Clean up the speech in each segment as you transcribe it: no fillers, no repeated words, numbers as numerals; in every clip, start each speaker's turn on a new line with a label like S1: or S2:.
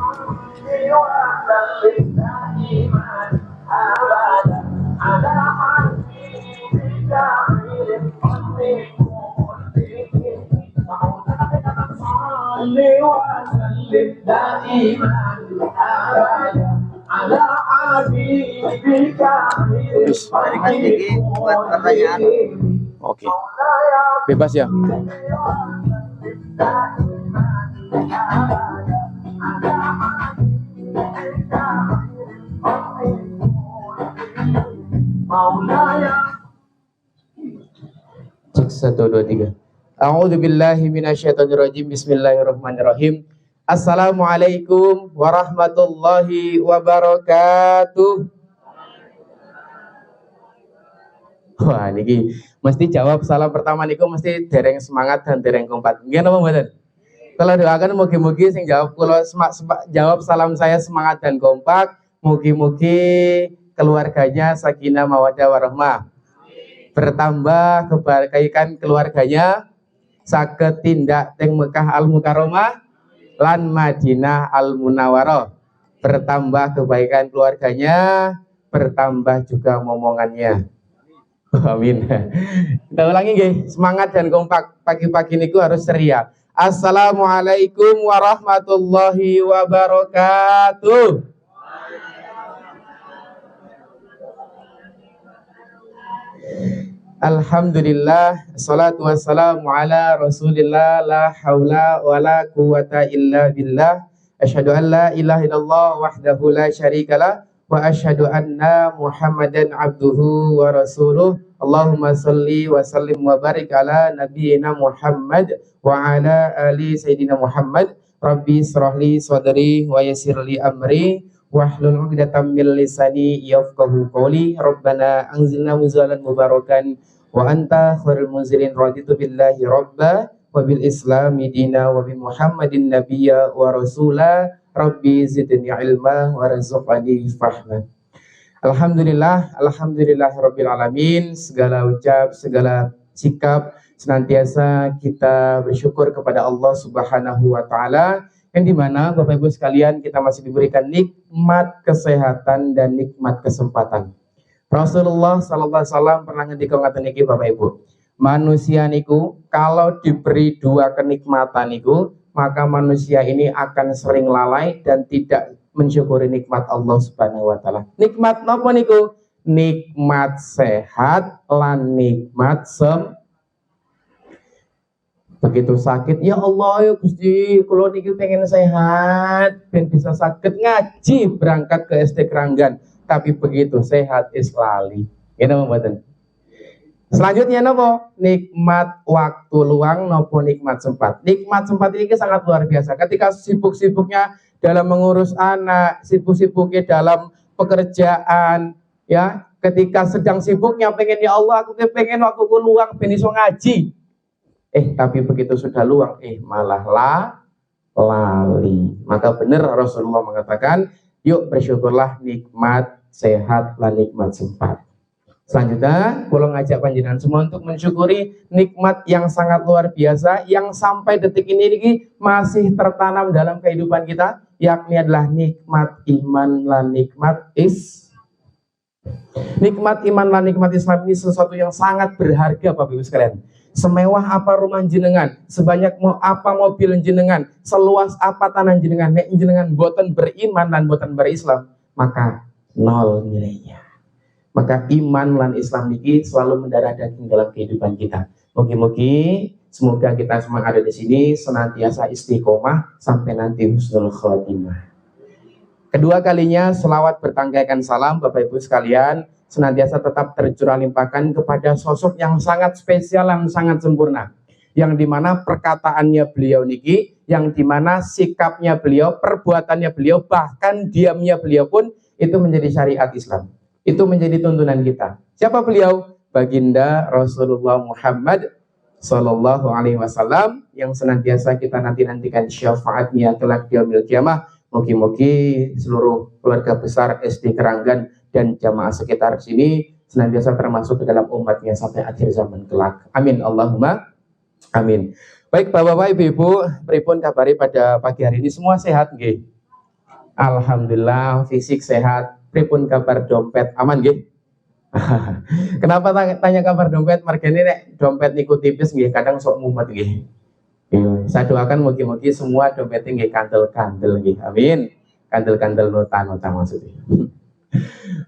S1: Dari Mas Diki buat pertanyaan.
S2: Oke. Bebas ya. Cek 1 2 3. A'udzubillahi minasyaitonirrajim. Bismillahirrahmanirrahim. Assalamualaikum warahmatullahi wabarakatuh. Wah, niki mesti jawab salam pertama niku mesti dereng semangat dan dereng kompak. Nggih napa mboten? Kalau doakan mugi-mugi sing jawab kula jawab salam saya semangat dan kompak, mugi-mugi keluarganya sakinah mawaddah warahmah. Bertambah kebaikan keluarganya, saged tindak teng Mekah Al Mukarramah lan Madinah Al Munawwarah. Bertambah kebaikan keluarganya, bertambah juga momongannya. Amin. Kita ulangi nggih, semangat dan kompak. Pagi-pagi niku harus ceria. Assalamualaikum warahmatullahi wabarakatuh. Alhamdulillah, salatu wassalamu ala Rasulillah, la haula wala quwata illa billah. Asyhadu an la ilaha illallah wahdahu la syarikalah wa asyhadu anna Muhammadan abduhu wa rasuluh. Allahumma salli wa sallim wa barik ala nabiyyina Muhammad wa ala ali sayyidina Muhammad. Rabbi israhli sadri wa yassirli amri wahlul 'uqdatam min lisani yafqahu qawli. Rabbana anzilna munzalan mubarakan wa anta khairul munzilin. Raditu billahi rabba wa bil islami dina wa bi Muhammadin nabiyya wa rasula. Rabbi zidni ilma warzuqni fahma. Alhamdulillah, alhamdulillah rabbil alamin. Segala ucap, segala sikap senantiasa kita bersyukur kepada Allah Subhanahu wa taala, yang dimana Bapak Ibu sekalian kita masih diberikan nikmat kesehatan dan nikmat kesempatan. Rasulullah sallallahu alaihi wasallam pernah ngendika ngaten niki Bapak Ibu, manusia niku kalau diberi dua kenikmatan niku, maka manusia ini akan sering lalai dan tidak mensyukuri nikmat Allah Subhanahu wa taala. Nikmat napa niku? Nikmat sehat lan nikmat begitu sakit, ya Allah ya Gusti, kula niki pengen sehat ben bisa sakit ngaji berangkat ke SD Keranggan, tapi begitu sehat is lali. Ngene mboten. Selanjutnya nopo? Nikmat waktu luang nopo nikmat sempat. Nikmat sempat ini sangat luar biasa. Ketika sibuk-sibuknya dalam mengurus anak, sibuk-sibuknya dalam pekerjaan, ya, ketika sedang sibuknya pengen ya Allah aku pengen waktuku luang ben iso ngaji. Tapi begitu sudah luang, malah lali. Maka benar Rasulullah mengatakan, yuk bersyukurlah nikmat sehat dan nikmat sempat. Selanjutnya, kalau ngajak panjenengan semua untuk mensyukuri nikmat yang sangat luar biasa yang sampai detik ini masih tertanam dalam kehidupan kita, yakni adalah nikmat iman dan nikmat nikmat iman dan nikmat Islam. Ini sesuatu yang sangat berharga Bapak Ibu sekalian. Semewah apa rumah jenengan, sebanyak apa mobil jenengan, seluas apa tanah jenengan, nek jenengan boten beriman dan boten berislam, maka nol nilainya. Maka iman lan Islam niki selalu mendarah daging dalam kehidupan kita. Mugi-mugi semoga kita semua ada di sini senantiasa istiqomah sampai nanti husnul khotimah. Kedua kalinya selawat bertangkaikan salam Bapak Ibu sekalian senantiasa tetap tercurah limpahkan kepada sosok yang sangat spesial dan sangat sempurna, yang dimana perkataannya beliau niki, yang dimana sikapnya beliau, perbuatannya beliau, bahkan diamnya beliau pun itu menjadi syariat Islam. Itu menjadi tuntunan kita. Siapa beliau? Baginda Rasulullah Muhammad Sallallahu Alaihi Wasallam, yang senantiasa kita nantikan syafaatnya kelak di yaumil qiyamah. Mugi-mugi seluruh keluarga besar SD Keranggan dan jamaah sekitar sini senantiasa termasuk ke dalam umatnya sampai akhir zaman kelak. Amin Allahumma amin. Baik Bapak-bapak, Ibu-ibu, pripun kabari pada pagi hari ini? Semua sehat nggih? Alhamdulillah fisik sehat. Pripun kabar dompet aman nggih? Kenapa tanya kabar dompet? Margane nek dompet niku tipis nggih kadang sok mumet nggih. Saya doakan mugi-mugi semua dompetnya nggih kandel-kandel nggih. Amin. Kandel-kandel nota-nota maksudnya.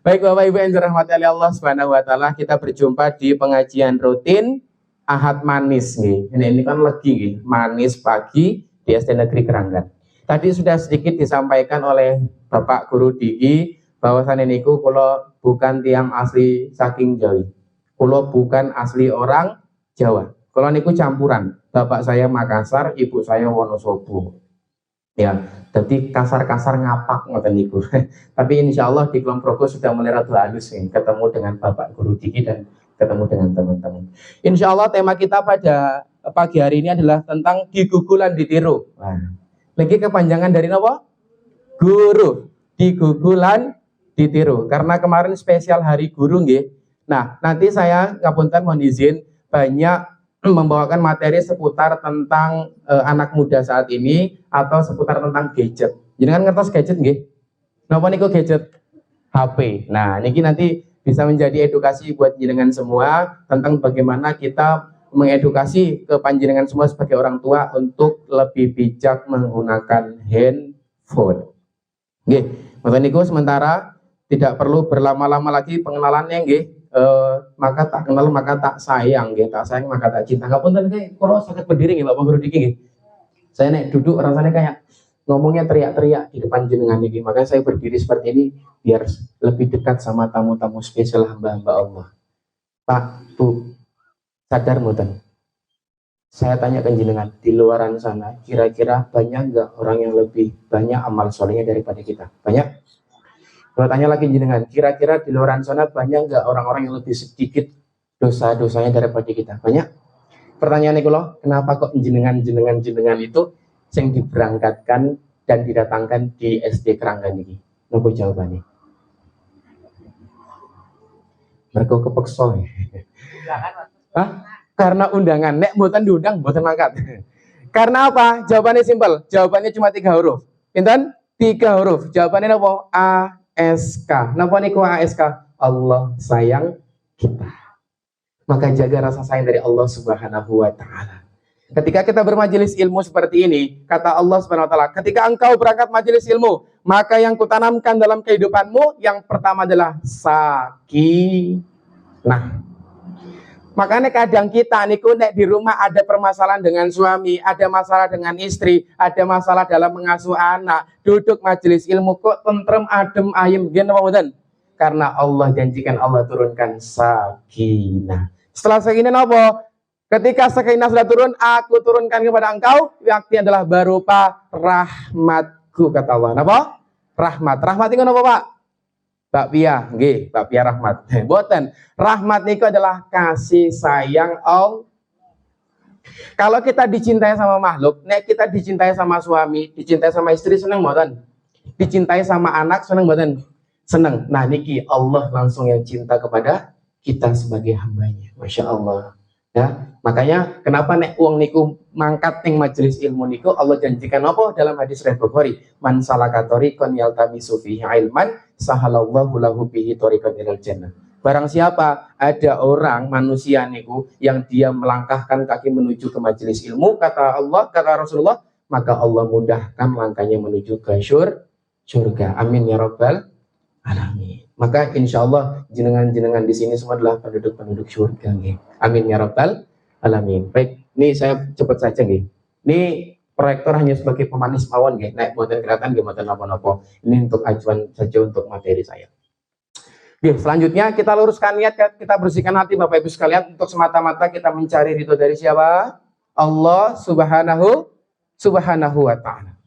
S2: Baik Bapak Ibu yang dirahmati oleh Allah Subhanahu wa taala, kita berjumpa di pengajian rutin Ahad Manis nih. Ini kan lagi nih, manis pagi di SD Negeri Keranggan. Tadi sudah sedikit disampaikan oleh Bapak Guru Diki bahwasannya niku kula bukan tiang asli saking Jawa. Kula bukan asli orang Jawa. Kula niku campuran. Bapak saya Makassar, ibu saya Wonosobo. Ya, jadi kasar-kasar ngapak ngoten niku. Tapi insya Allah di Kulon Progo sudah mulai rada halus nih, ketemu dengan Bapak Guru Diki dan ketemu dengan teman-teman. Insya Allah tema kita pada pagi hari ini adalah tentang digugulan ditiru. Nah, lagi kepanjangan dari apa? Guru. Digugulan ditiru. Karena kemarin spesial Hari Guru nggih. Nah, nanti saya ngapunten mohon izin banyak membawakan materi seputar tentang anak muda saat ini atau seputar tentang gadget. Jangan ngertos gadget nggih. Napa niku gadget? HP. Nah, niki nanti bisa menjadi edukasi buat jenengan semua tentang bagaimana kita mengedukasi ke panjenengan semua sebagai orang tua untuk lebih bijak menggunakan handphone. Nggih, mboten niku sementara tidak perlu berlama-lama lagi pengenalannya nggih. Maka tak kenal maka tak sayang nggih, tak sayang maka tak cinta. Ngapunten nggih, kula saged berdiri nggih Bapak Guru Diki nggih. Saya nek duduk rasanya kayak ngomongnya teriak-teriak di depan jenengan niki. Makanya saya berdiri seperti ini biar lebih dekat sama tamu-tamu spesial hamba-hamba Allah. Pak, Bu, sadar mboten? Saya tanya ke jenengan, di luaran sana kira-kira banyak nggak orang yang lebih banyak amal solehnya daripada kita? Banyak? Kalau tanya lagi jenengan, kira-kira di luar sana banyak nggak orang-orang yang lebih sedikit dosa-dosanya daripada kita? Banyak? Pertanyaannya kalau kenapa kok jenengan itu yang diberangkatkan dan didatangkan di SD Keranggan ini? Nunggu jawabannya. Mereka kepeksa. Hah? Karena undangan. Nek mboten diundang, mboten mangkat. Karena apa? Jawabannya simpel. Jawabannya cuma 3 huruf. Pinten? 3 huruf. Jawabannya apa? ASK. Napa niku ASK? Allah sayang kita. Maka jaga rasa sayang dari Allah Subhanahu wa taala. Ketika kita bermajelis ilmu seperti ini, kata Allah Subhanahu wa taala, ketika engkau berangkat majelis ilmu, maka yang kutanamkan dalam kehidupanmu yang pertama adalah sakinah. Makanya kadang kita niku nek di rumah ada permasalahan dengan suami, ada masalah dengan istri, ada masalah dalam mengasuh anak, duduk majelis ilmu kok tentrem, adem, ayem, gini apa mboten? Karena Allah janjikan Allah turunkan sakinah. Setelah sakinah apa? Ketika sakinah sudah turun, aku turunkan kepada engkau, yakni adalah berupa rahmatku kata Allah. Napa? Rahmat. Rahmat itu napa, Pak? Bakpia, nggih, bakpia rahmat. Boten. Rahmat niku adalah kasih sayang Allah. Kalau kita dicintai sama makhluk, nek kita dicintai sama suami, dicintai sama istri seneng boten? Dicintai sama anak seneng boten? Seneng. Nah, niki Allah langsung yang cinta kepada kita sebagai hambanya. Masya Allah. Ya, makanya kenapa nek uang niku mangkat ning majelis ilmu niku Allah janjikan apa dalam hadis Sahih Bukhari, man salaka tariqan yaltamisu fihi ilman sahalallahu lahu bihi tariqan ilal jannah. Barang siapa ada orang manusia niku yang dia melangkahkan kaki menuju ke majelis ilmu, kata Allah, kata Rasulullah, maka Allah mudahkan langkahnya menuju ke surga. Amin ya rabbal alamin. Maka insya Allah jenengan-jenengan di sini semua adalah penduduk-penduduk surga. Amin ya rabbal alamin. Baik, ini saya cepat saja nggih. Ini proyektor hanya sebagai pemanis mawon nggih. Nek mboten kelihatan nggih mboten napa-napa. Ini untuk acuan saja untuk materi saya. Oke, selanjutnya kita luruskan niat, kita bersihkan hati Bapak Ibu sekalian untuk semata-mata kita mencari ridho dari siapa? Allah Subhanahu wa taala.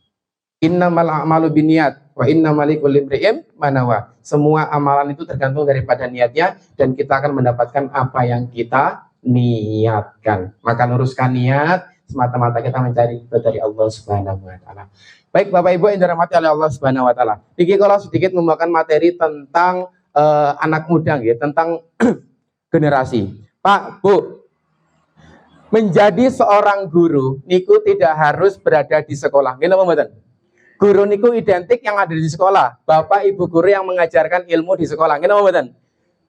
S2: Innamal a'malu binniyat wa innamal likulli imri'in ma nawa. Semua amalan itu tergantung daripada niatnya dan kita akan mendapatkan apa yang kita niatkan. Maka luruskan niat, semata-mata kita mencari ridho dari Allah Subhanahu wa taala. Baik Bapak Ibu yang dirahmati oleh Allah Subhanahu wa taala. Niki kalau sedikit membawakan materi tentang anak muda gitu, tentang generasi. Pak, Bu, menjadi seorang guru niku tidak harus berada di sekolah. Gimana mboten? Guru niku identik yang ada di sekolah. Bapak ibu guru yang mengajarkan ilmu di sekolah. Kenapa mboten?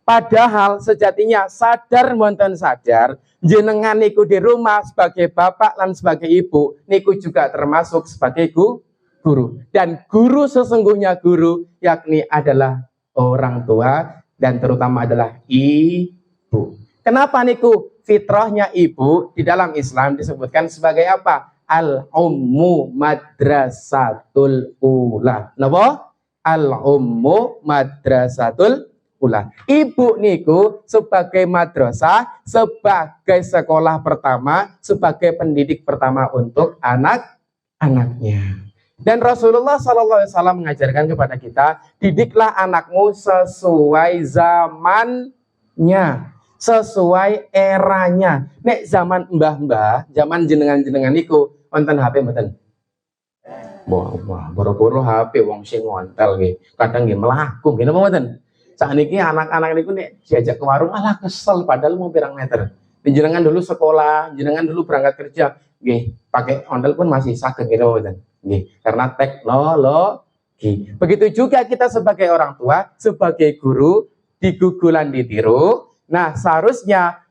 S2: Padahal sejatinya sadar monten sadar jenengan niku di rumah sebagai bapak dan sebagai ibu niku juga termasuk sebagai guru. Dan guru sesungguhnya guru yakni adalah orang tua dan terutama adalah ibu. Kenapa niku fitrahnya ibu di dalam Islam disebutkan sebagai apa? Al-ummu madrasatul ula. Napa? Al-ummu madrasatul ula. Ibu niku sebagai madrasah, sebagai sekolah pertama, sebagai pendidik pertama untuk anak-anaknya. Dan Rasulullah SAW mengajarkan kepada kita, didiklah anakmu sesuai zamannya, sesuai eranya. Nek zaman mbah-mbah, zaman jenengan-jenengan niku wonten HP mboten? Wah, boro-boro HP wong sing ngontel nggih. Kadang nggih mlaku nggih napa mboten? Sakniki anak-anak niku nek diajak ke warung alah kesel padahal mau pirang meter. Jenengan dulu sekolah, jenengan dulu berangkat kerja, nggih, pakai ontel pun masih saged nggih napa mboten? Nggih, karena teknologi. Begitu juga kita sebagai orang tua, sebagai guru, digugulan ditiru. Nah, seharusnya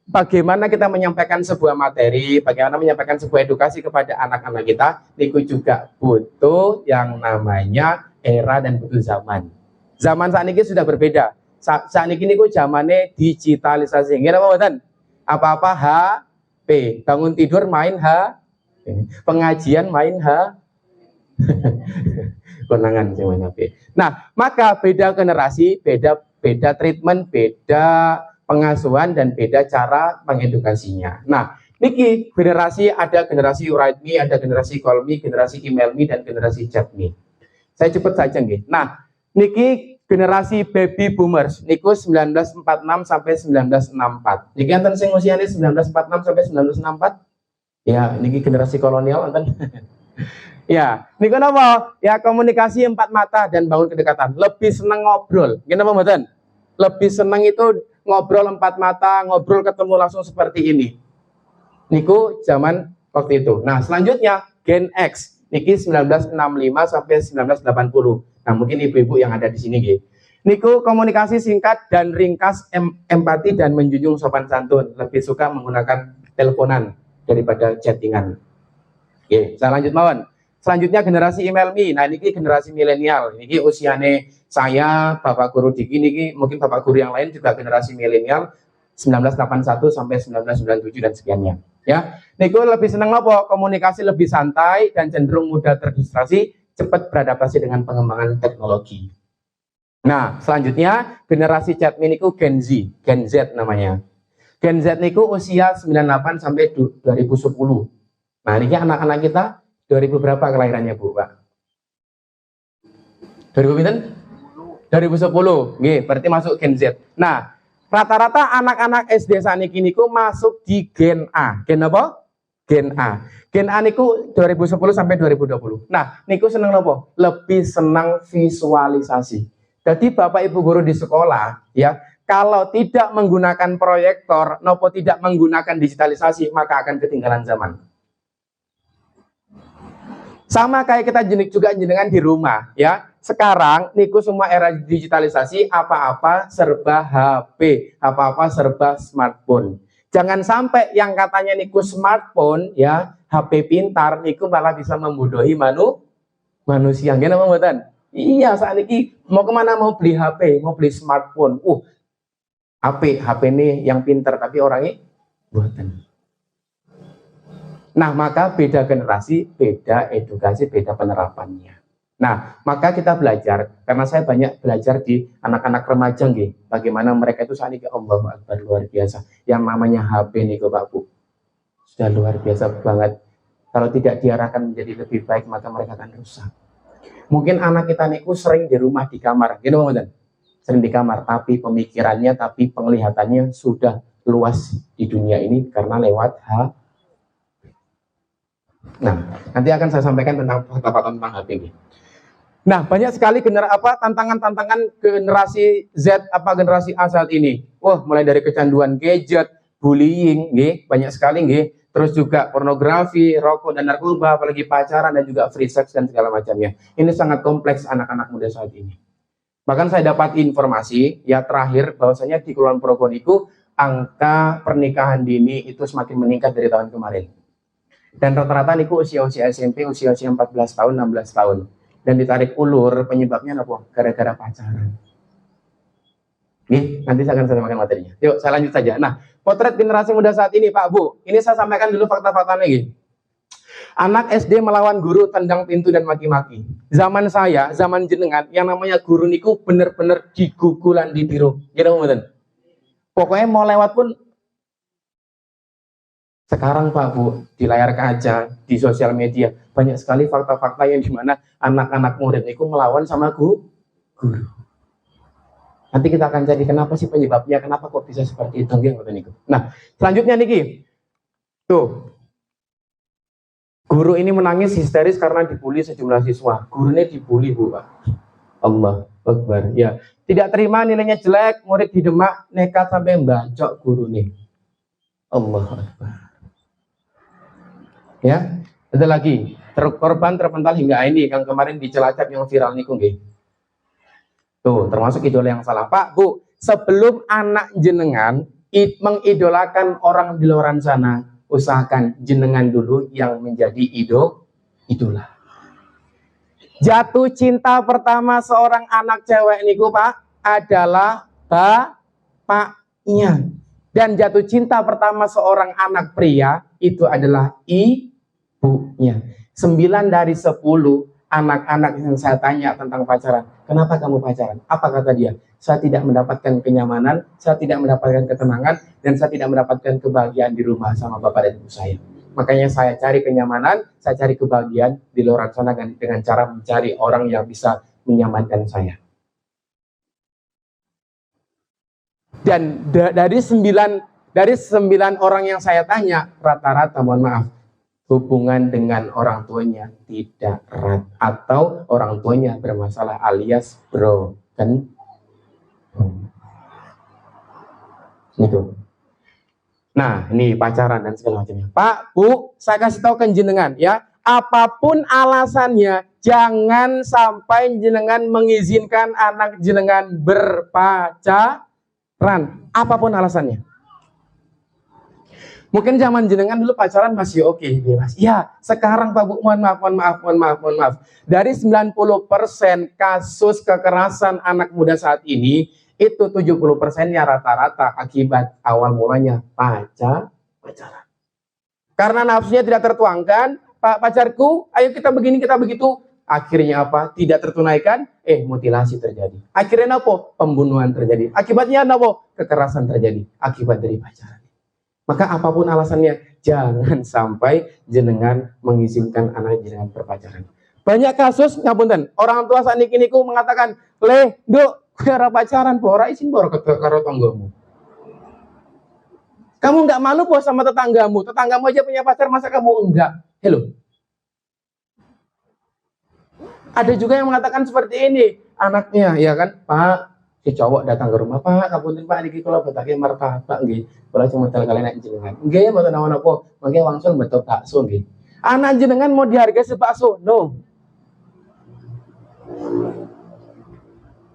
S2: bagaimana kita menyampaikan sebuah materi, bagaimana menyampaikan sebuah edukasi kepada anak-anak kita, niku juga butuh yang namanya era dan butuh zaman. Zaman saat ini sudah berbeda. Saat ini niku zamannya digitalisasi. Nggih napa mboten? Apa-apa HP, bangun tidur main HP, pengajian main konangan sing main HP. Nah, maka beda generasi, beda treatment, beda pengasuhan dan beda cara mengedukasinya. Nah, niki generasi ada generasi write me, ada generasi call me, generasi email me dan generasi chat me. Saya cepet saja nggih. Nah, niki generasi baby boomers niku 1946 sampai 1964. Niki enten sing usiane 1946 sampai 1964? Ya, niki generasi kolonial enten. Ya, niku napa? Ya komunikasi empat mata dan bangun kedekatan. Lebih seneng ngobrol. Nggih napa mboten? Lebih seneng itu ngobrol empat mata, ngobrol ketemu langsung seperti ini. Niku zaman waktu itu. Nah, selanjutnya Gen X. Niki 1965 sampai 1980. Nah, mungkin ibu-ibu yang ada di sini nggih. Niku komunikasi singkat dan ringkas, empati dan menjunjung sopan santun. Lebih suka menggunakan teleponan daripada chattingan. Oke, saya lanjut mawon. Selanjutnya generasi email me. Nah, ini generasi milenial. Ini usiane saya, Bapak Guru Diki, niki mungkin Bapak Guru yang lain juga generasi milenial 1981 sampai 1997 dan sekiannya. Ya, niku lebih senang apa? Komunikasi lebih santai dan cenderung mudah terdistraksi, cepat beradaptasi dengan pengembangan teknologi. Nah, selanjutnya generasi chat me niku Gen Z namanya. Gen Z niku usia 98 sampai 2010. Nah, ini anak-anak kita 2000 berapa kelahirannya Bu, Pak? 2010. Nggih, berarti masuk Gen Z. Nah, rata-rata anak-anak SD saniki niku masuk di Gen A. Gen apa? Gen A. Gen A niku 2010 sampai 2020. Nah, niku seneng apa? Lebih senang visualisasi. Jadi Bapak Ibu guru di sekolah, ya, kalau tidak menggunakan proyektor, nopo tidak menggunakan digitalisasi, maka akan ketinggalan zaman. Sama kayak kita juga jenengan di rumah, ya. Sekarang niku semua era digitalisasi, apa-apa serba HP, apa-apa serba smartphone. Jangan sampai yang katanya niku smartphone, ya, HP pintar, niku malah bisa membodohi manusia. Gimana mboten? Iya, saat ini mau kemana, mau beli HP, mau beli smartphone. HP ini yang pintar, tapi orangnya buatan. Nah, maka beda generasi, beda edukasi, beda penerapannya. Nah, maka kita belajar, karena saya banyak belajar di anak-anak remaja, nggih, bagaimana mereka itu saat ini Allahu Akbar luar biasa. Yang namanya HP nih, Pak Bu, sudah luar biasa banget. Kalau tidak diarahkan menjadi lebih baik, maka mereka akan rusak. Mungkin anak kita niku sering di rumah di kamar, gitu Bang, sering di kamar, tapi pemikirannya, tapi penglihatannya sudah luas di dunia ini karena lewat HP. Nah, nanti akan saya sampaikan tentang fakta-fakta tentang HP ini. Nah, banyak sekali tantangan-tantangan generasi Z apa generasi A saat ini. Wah, mulai dari kecanduan gadget, bullying, nggih, banyak sekali nggih. terus juga pornografi, rokok dan narkoba, apalagi pacaran dan juga free sex dan segala macamnya. Ini sangat kompleks anak-anak muda saat ini. Bahkan saya dapat informasi ya terakhir bahwasanya di Kulon Progo itu angka pernikahan dini itu semakin meningkat dari tahun kemarin. Dan rata-rata niku usia-usia SMP, usia-usia 14 tahun, 16 tahun. Dan ditarik ulur penyebabnya apa? Gara-gara pacaran. Nih, nanti saya akan sampaikan materinya. Yuk, saya lanjut saja. Nah, potret generasi muda saat ini, Pak Bu. Ini saya sampaikan dulu fakta-faktanya gitu. Anak SD melawan guru, tendang pintu dan maki-maki. Zaman saya, zaman jenengan, yang namanya guru niku bener-bener digugulan ditiru. Gitu, betul. Pokoknya mau lewat pun sekarang Pak Bu, di layar kaca, di sosial media, banyak sekali fakta-fakta yang dimana anak-anak murid itu melawan sama guru. Nanti kita akan cari kenapa sih penyebabnya, kenapa kok bisa seperti itu. Nah, selanjutnya niki. Tuh. Guru ini menangis histeris karena dibully sejumlah siswa. Gurunya dibully, Bu, Pak. Allah Akbar. Ya, tidak terima nilainya jelek, murid didemak, nekat sampai mbacok guru nih. Allah Akbar. Ya, ada lagi korban terpental hingga ini yang kemarin di Cilacap yang viral niku nggih. Tuh, termasuk idola yang salah. Pak, Bu, sebelum anak jenengan mengidolakan orang di luar sana, usahakan jenengan dulu yang menjadi idola. Jatuh cinta pertama seorang anak cewek niku, Pak, adalah bapaknya. Dan jatuh cinta pertama seorang anak pria itu adalah ibunya. 9 dari 10 anak-anak yang saya tanya tentang pacaran, kenapa kamu pacaran? Apa kata dia? Saya tidak mendapatkan kenyamanan, saya tidak mendapatkan ketenangan, dan saya tidak mendapatkan kebahagiaan di rumah sama bapak dan ibu saya. Makanya saya cari kenyamanan, saya cari kebahagiaan di luar sana dengan cara mencari orang yang bisa menyamankan saya. Dan dari 9 orang yang saya tanya, rata-rata mohon maaf, hubungan dengan orang tuanya tidak erat atau orang tuanya bermasalah alias broken. Itu. Nah, ini pacaran dan segala macamnya. Pak, Bu, saya kasih tahu ke jenengan ya, apapun alasannya, jangan sampai jenengan mengizinkan anak jenengan berpacaran. Apapun alasannya. Mungkin zaman jenengan dulu pacaran masih oke, Mas. Ya, sekarang Pak Bu, mohon maaf. Dari 90% kasus kekerasan anak muda saat ini, itu 70%-nya rata-rata akibat awal mulanya pacaran. Karena nafsunya tidak tertuangkan, Pak pacarku, ayo kita begini, kita begitu. Akhirnya apa? Tidak tertunaikan, mutilasi terjadi. Akhirnya apa? Pembunuhan terjadi. Akibatnya apa? Kekerasan terjadi. Akibat dari pacaran. Maka apapun alasannya, jangan sampai jenengan mengizinkan anak jenengan berpacaran. Banyak kasus, ngapunten, orang tua saat niku mengatakan, Duk, kira pacaran, ora izin karo tanggamu. Kamu nggak malu po sama tetanggamu? Tetanggamu aja punya pacar, masa kamu enggak? Hello. Ada juga yang mengatakan seperti ini, anaknya, ya kan, Pak, si cowok datang ke rumah, Pak, kapunten Pak, niki kula betake martabak nggih. Kula cuma tel kalian nek jenengan. Nggih, mboten napa-napa. Mangke wangsul betul bakso nggih. Anak jenengan mau dihargai sebakso? No.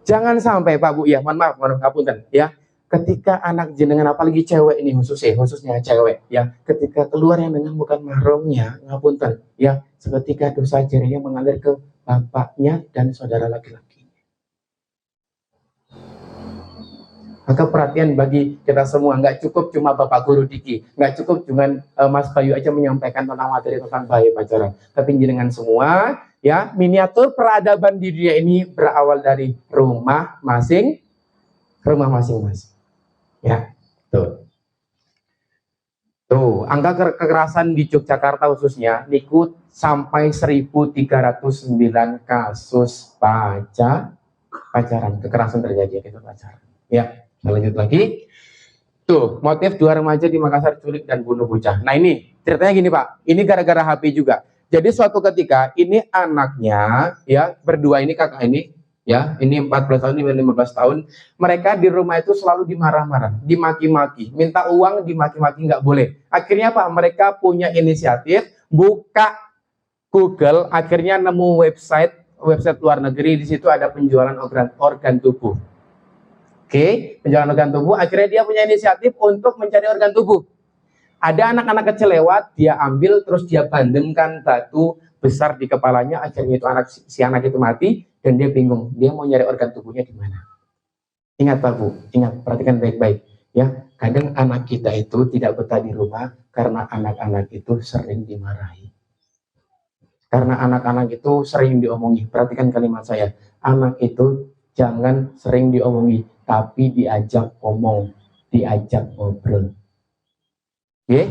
S2: Jangan sampai Pak Bu, ya, mohon maaf kapunten ya. Ketika anak jenengan apalagi cewek ini khususnya cewek ya, ketika keluar yang dengan bukan mahramnya, ngapunten ya, seketika dosa jarinya mengalir ke bapaknya dan saudara laki-laki. Maka perhatian bagi kita semua, nggak cukup cuma Bapak Guru Diki, nggak cukup cuma Mas Bayu aja menyampaikan tentang materi tentang bahaya pacaran, tapi jenengan semua ya, miniatur peradaban di dunia ini berawal dari rumah masing-masing. Ya, tuh angka kekerasan di Yogyakarta khususnya niku sampai 1.309 kasus pacaran, kekerasan terjadi akibat pacaran. Ya, kita lanjut lagi. Tuh, motif 2 remaja di Makassar culik dan bunuh bocah. Nah ini ceritanya gini Pak, ini gara-gara HP juga. Jadi suatu ketika ini anaknya ya berdua ini kakak ini ya, ini 14 tahun, ini 15 tahun, mereka di rumah itu selalu dimarah-marah, dimaki-maki, minta uang, dimaki-maki, nggak boleh. Akhirnya apa? Mereka punya inisiatif, buka Google, akhirnya nemu website luar negeri, di situ ada penjualan organ tubuh. Oke, penjualan organ tubuh, akhirnya dia punya inisiatif untuk mencari organ tubuh. Ada anak-anak kecil lewat, dia ambil, terus dia bandemkan batu besar di kepalanya, akhirnya itu si anak itu mati, dan dia bingung, dia mau nyari organ tubuhnya di mana. Ingat Pak Bu, ingat, perhatikan baik-baik. Ya, kadang anak kita itu tidak betah di rumah, karena anak-anak itu sering dimarahi. Karena anak-anak itu sering diomongi. Perhatikan kalimat saya, anak itu jangan sering diomongi, tapi diajak ngomong, diajak ngobrol. Oke?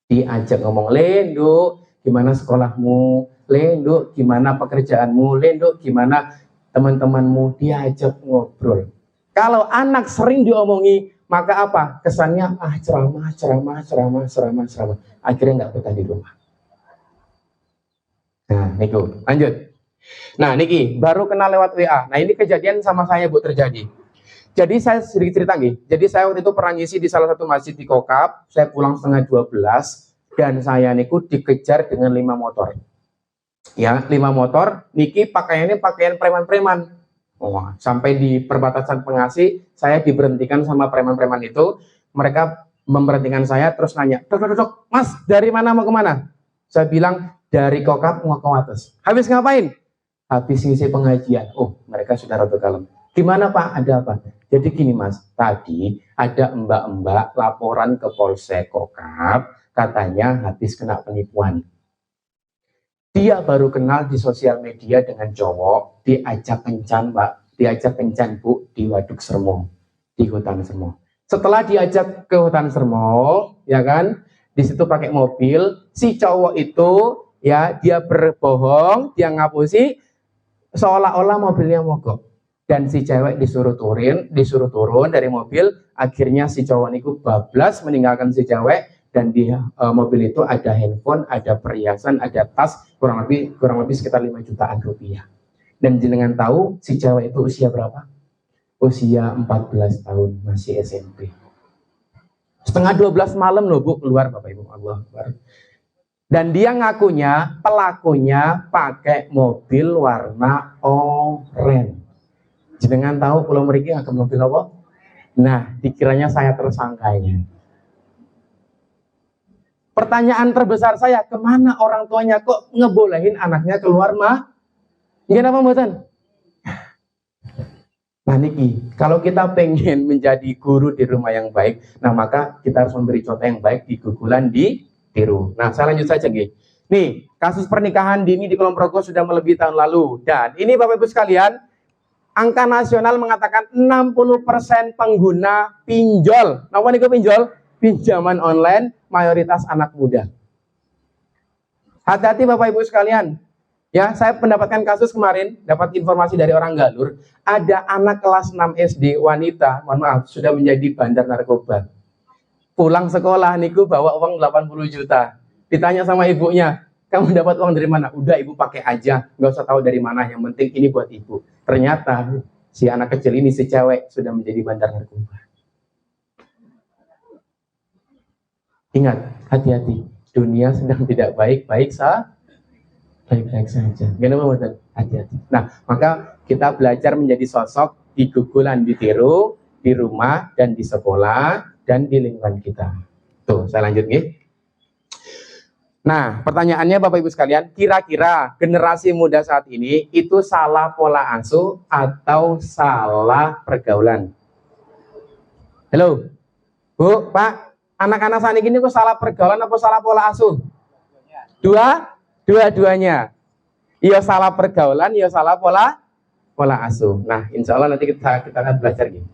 S2: Diajak ngomong, Lenduk, gimana sekolahmu? Lenduk, gimana pekerjaanmu? Lenduk, gimana teman-temanmu? Diajak ngobrol. Kalau anak sering diomongi, maka apa? Kesannya ceramah. Akhirnya nggak betah di rumah. Nah, Niku, lanjut. Nah, Niki, baru kenal lewat WA. Nah, ini kejadian sama saya, Bu, terjadi. Jadi saya sedikit cerita nih. Jadi saya waktu itu pernah ngisi di salah satu masjid di Kokap. Saya pulang setengah 12 dan saya niku dikejar dengan 5 motor. Ya, 5 motor. Niki pakaiannya pakaian preman-preman. Oh, sampai di perbatasan Pengasih, saya diberhentikan sama preman-preman itu. Mereka memberhentikan saya terus nanya, "Dok, Mas, dari mana mau kemana?" Saya bilang, "Dari Kokap mau ke Wates." "Habis ngapain?" "Habis ngisi pengajian." Oh, mereka sudah rada kalem. "Gimana Pak? Ada apa?" "Jadi gini Mas, tadi ada mbak-mbak laporan ke Polsek Kokap, katanya habis kena penipuan. Dia baru kenal di sosial media dengan cowok, diajak kencan Mbak, diajak kencan Bu, di Waduk Sermo, di hutan Sermo. Setelah diajak ke hutan Sermo, ya kan, di situ pakai mobil, si cowok itu, ya, dia berbohong, dia ngapusi, seolah-olah mobilnya mogok. Dan si cewek disuruh turun dari mobil, akhirnya si cowok niku bablas meninggalkan si cewek, dan di mobil itu ada handphone, ada perhiasan, ada tas, kurang lebih sekitar 5 jutaan rupiah. Dan jenengan tahu si cewek itu usia berapa? Usia 14 tahun, masih SMP. Setengah 12 malam loh Bu, keluar Bapak Ibu. Allah Akbar. Dan dia ngakunya, pelakunya pakai mobil warna oranye. Jenengan tahu kalau mereka ngake mobil apa? Nah, dikiranya saya tersangkanya. Pertanyaan terbesar saya, kemana orang tuanya kok ngebolehin anaknya keluar mah? Kenapa mboten? Nah niki, kalau kita pengen menjadi guru di rumah yang baik, nah maka kita harus memberi contoh yang baik di gugulan ditiru. Nah, saya lanjut saja nggih. Nih, kasus pernikahan dini di Kulon Progo sudah melebihi tahun lalu. Dan ini Bapak Ibu sekalian, angka nasional mengatakan 60% pengguna pinjol. Napa niku pinjol? Pinjaman online, mayoritas anak muda. Hati-hati Bapak Ibu sekalian. Ya, saya mendapatkan kasus kemarin, dapat informasi dari orang Galur, ada anak kelas 6 SD wanita, mohon maaf, sudah menjadi bandar narkoba. Pulang sekolah niku bawa uang 80 juta. Ditanya sama ibunya, "Kamu dapat uang dari mana?" "Udah Ibu pakai aja, nggak usah tahu dari mana, yang penting ini buat Ibu." Ternyata si anak kecil ini, si cewek, sudah menjadi bandar narkoba. Ingat, hati-hati. Dunia sedang tidak baik-baik saja. Kenapa? Hati-hati. Nah, maka kita belajar menjadi sosok di gugulan ditiru, di rumah dan di sekolah dan di lingkungan kita. Tuh, saya lanjut nih. Nah, pertanyaannya Bapak Ibu sekalian, kira-kira generasi muda saat ini itu salah pola asuh atau salah pergaulan? Halo, Bu, Pak, anak-anak saat ini kok salah pergaulan atau salah pola asuh? Dua-duanya. Iya salah pergaulan, iya salah pola asuh. Nah, insya Allah nanti kita akan belajar gitu.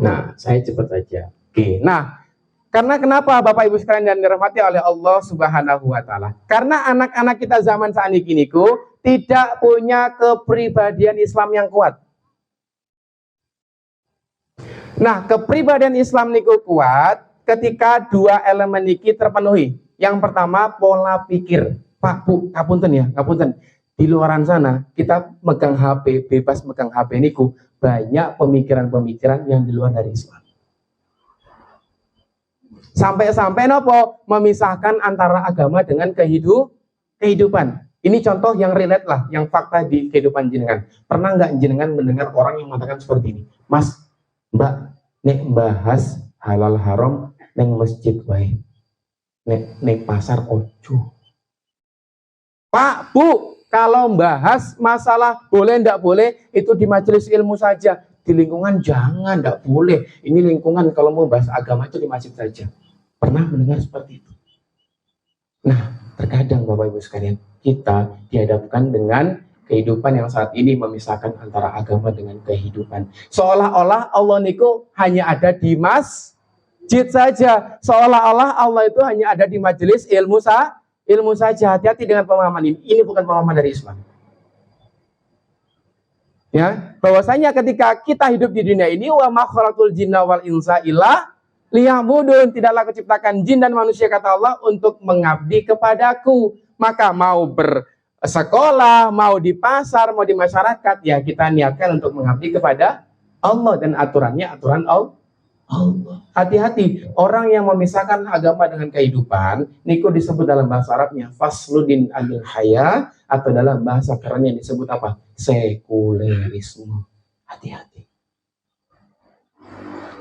S2: Nah, saya cepat saja. Oke, nah, karena kenapa Bapak Ibu sekalian dan dirahmati oleh Allah Subhanahu wa taala? Karena anak-anak kita zaman saat ini niku tidak punya kepribadian Islam yang kuat. Nah, kepribadian Islam niku kuat ketika dua elemen niki terpenuhi. Yang pertama, pola pikir. Pak, Bu, ngapunten ya, ngapunten. di luaran sana kita megang HP, bebas megang HP niku, banyak pemikiran-pemikiran yang di luar dari Islam. Sampai-sampai nopo memisahkan antara agama dengan kehidupan. Ini contoh yang relate lah, yang fakta di kehidupan jenengan. Pernah nggak jenengan mendengar orang yang mengatakan seperti ini? Mas, Mbak, nek bahas halal haram neng masjid wae. Nek pasar ojo. Pak, Bu, kalau bahas masalah boleh ndak boleh itu di majelis ilmu saja. Di lingkungan jangan, ndak boleh. Ini lingkungan kalau mau bahas agama itu di masjid saja. Pernah mendengar seperti itu? Nah, terkadang Bapak Ibu sekalian, kita dihadapkan dengan kehidupan yang saat ini memisahkan antara agama dengan kehidupan. Seolah-olah Allah niku hanya ada di masjid saja. Seolah-olah Allah itu hanya ada di majelis ilmu saja. Hati-hati dengan pemahaman ini. Ini bukan pemahaman dari Islam. Ya, bahwasanya ketika kita hidup di dunia ini, wa ma khalaqul jinna wal insa illa liya'budun, tidaklah kuciptakan jin dan manusia kata Allah untuk mengabdi kepadaku. Maka mau bersekolah, mau di pasar, mau di masyarakat, ya kita niatkan untuk mengabdi kepada Allah dan aturannya aturan Allah. Hati-hati orang yang memisahkan agama dengan kehidupan, niku disebut dalam bahasa Arabnya fasludin anil haya, atau dalam bahasa kerennya disebut apa? Sekulerisme. Hati-hati.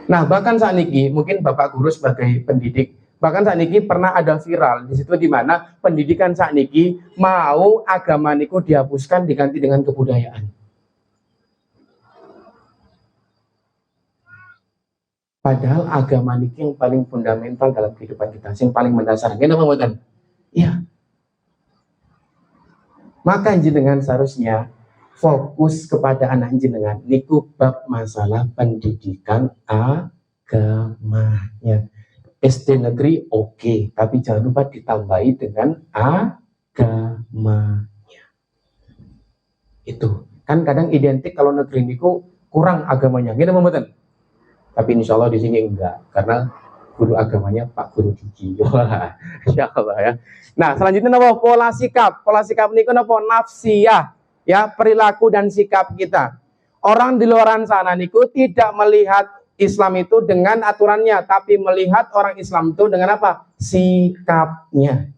S2: Nah, bahkan saat ini mungkin Bapak Guru sebagai pendidik, bahkan saat ini pernah ada viral di situ di mana pendidikan saat ini mau agama niku dihapuskan diganti dengan kebudayaan. Padahal agama niki yang paling fundamental dalam kehidupan kita, yang paling mendasar. Kenapa mboten? Iya. Maka jenengan seharusnya fokus kepada anak jenengan niku bab masalah pendidikan agamanya. SD negeri oke, tapi jangan lupa ditambahi dengan agamanya. Itu kan kadang identik kalau negeri niku kurang agamanya. Gini mboten? Tapi insya Allah di sini enggak, karena guru agamanya Pak Guru Gigi. Insya Allah ya. Nah, selanjutnya apa? Pola sikap. Pola sikap niku napa? Nafsiyah. Ya, perilaku dan sikap kita. Orang di luar sana niku tidak melihat Islam itu dengan aturannya, tapi melihat orang Islam itu dengan apa? Sikapnya.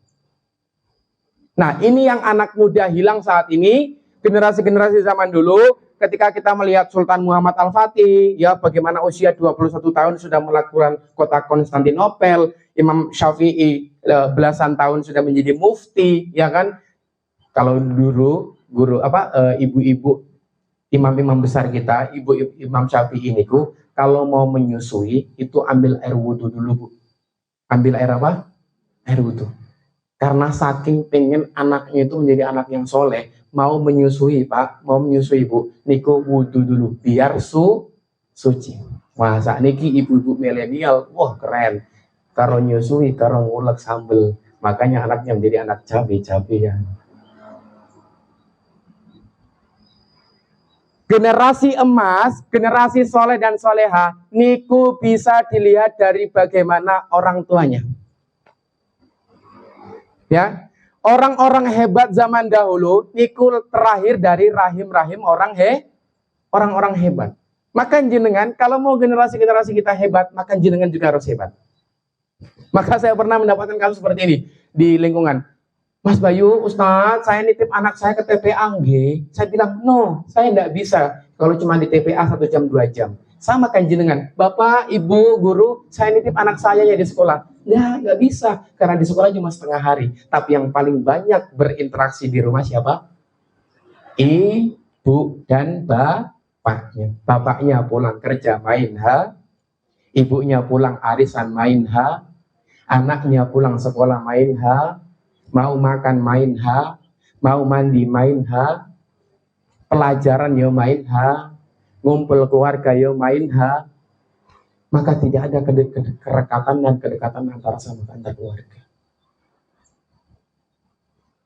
S2: Nah, ini yang anak muda hilang saat ini, generasi-generasi zaman dulu, ketika kita melihat Sultan Muhammad Al-Fatih, ya bagaimana usia 21 tahun sudah melakukan kota Konstantinopel, Imam Syafi'i belasan tahun sudah menjadi mufti, ya kan? Kalau dulu ibu-ibu imam-imam besar kita, ibu Imam Syafi'i niku kalau mau menyusui itu ambil air wudhu dulu, Bu. Ambil air apa? Air wudhu. Karena saking pengen anaknya itu menjadi anak yang soleh, mau menyusui Pak, mau menyusui Bu, niku wudhu dulu biar suci. Wah, saat niki ibu-ibu milenial, wah keren. Karo nyusui, karo ngulek sambel, makanya anaknya menjadi anak cabe-cabe ya. Generasi emas, generasi soleh dan soleha, niku bisa dilihat dari bagaimana orang tuanya. Ya, orang-orang hebat zaman dahulu, niku terakhir dari rahim-rahim orang-orang hebat. Maka jenengan, kalau mau generasi-generasi kita hebat, maka jenengan juga harus hebat. Maka saya pernah mendapatkan kasus seperti ini di lingkungan. Mas Bayu, Ustadz, saya nitip anak saya ke TPA nggih. Saya bilang, no, saya tidak bisa. Kalau cuma di TPA 1 jam, 2 jam. Sama kan jenengan, Bapak, Ibu, Guru, saya nitip anak saya ya di sekolah. Ya, nggak bisa. Karena di sekolah cuma setengah hari. Tapi yang paling banyak berinteraksi di rumah siapa? Ibu dan bapaknya. Bapaknya pulang kerja main ibunya pulang arisan main anaknya pulang sekolah main mau makan main mau mandi main pelajaran yo main ngumpul keluarga yo main maka tidak ada kerekatan dan kedekatan antara keluarga.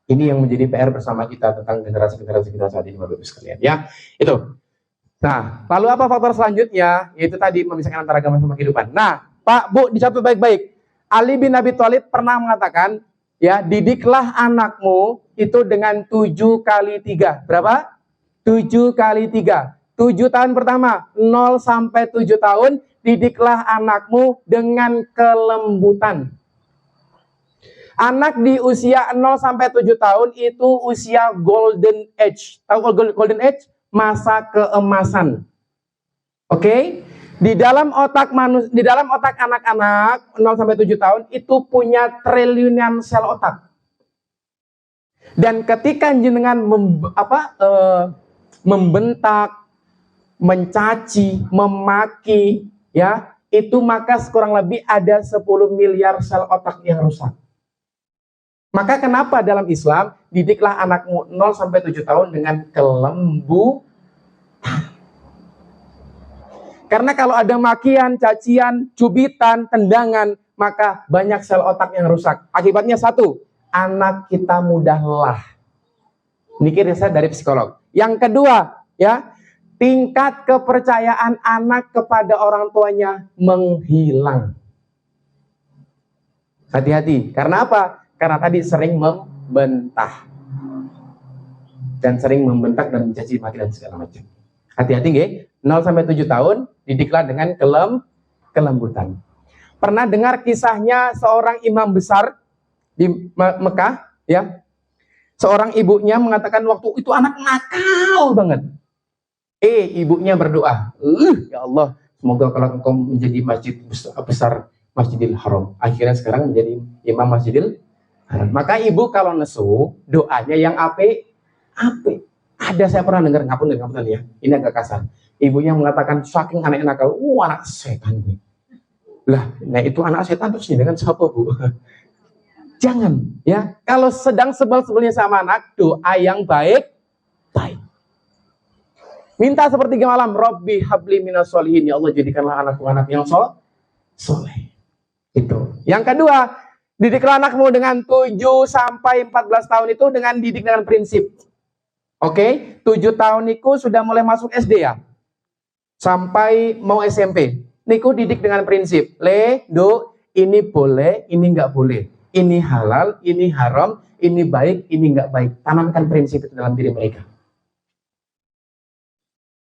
S2: Ini yang menjadi PR bersama kita tentang generasi-generasi kita saat ini, Bapak Ibu sekalian. Ya, itu. Nah, lalu apa faktor selanjutnya? Yaitu tadi memisahkan antara agama sama kehidupan. Nah, Pak, Bu, dicatat baik-baik. Ali bin Abi Thalib pernah mengatakan, Ya, didiklah anakmu itu dengan 7 kali 3. Berapa? 7 kali 3. 7 tahun pertama, 0 sampai 7 tahun, didiklah anakmu dengan kelembutan. Anak di usia 0 sampai 7 tahun itu usia golden age. Tahu golden age? Masa keemasan. Oke? Di dalam otak anak-anak 0 sampai 7 tahun itu punya triliunan sel otak. Dan ketika jenengan membentak, mencaci, memaki, ya, itu maka kurang lebih ada 10 miliar sel otak yang rusak. Maka kenapa dalam Islam didiklah anakmu 0 sampai 7 tahun dengan kelembutan. Karena kalau ada makian, cacian, cubitan, tendangan, maka banyak sel otak yang rusak. Akibatnya satu, anak kita mudah lelah. Ini riset dari psikolog. Yang kedua, ya, tingkat kepercayaan anak kepada orang tuanya menghilang. Hati-hati. Karena apa? Karena tadi sering membentah. Dan sering membentak dan mencaci maki dan segala macam. Hati-hati nggih. 0 sampai 7 tahun didiklah dengan kelembutan. Pernah dengar kisahnya seorang imam besar di Mekah, ya? Seorang ibunya mengatakan waktu itu anak nakal banget. Ibunya berdoa, ya Allah, semoga kalau engkau menjadi masjid besar Masjidil Haram. Akhirnya sekarang menjadi imam Masjidil Haram. Maka ibu kalau nesu, doanya yang ape. Ada saya pernah dengar, ngapunten ya, ini agak kasar. Ibunya mengatakan saking anak nakal, anak setan gue. Lah, nah itu anak setan terus dengan siapa, Bu? Jangan, ya. Kalau sedang sebel-sebelnya sama anak, doa yang baik. Minta sepertiga malam, Rabbi habli minas sholihin, ya Allah jadikanlah anakku anak yang soleh. Itu. Yang kedua, didiklah anakmu dengan 7 sampai 14 tahun itu dengan didik dengan prinsip. Oke, 7 tahun niku sudah mulai masuk SD ya. Sampai mau SMP. Niku didik dengan prinsip. Ini boleh, ini nggak boleh. Ini halal, ini haram, ini baik, ini nggak baik. Tanamkan prinsip itu dalam diri mereka.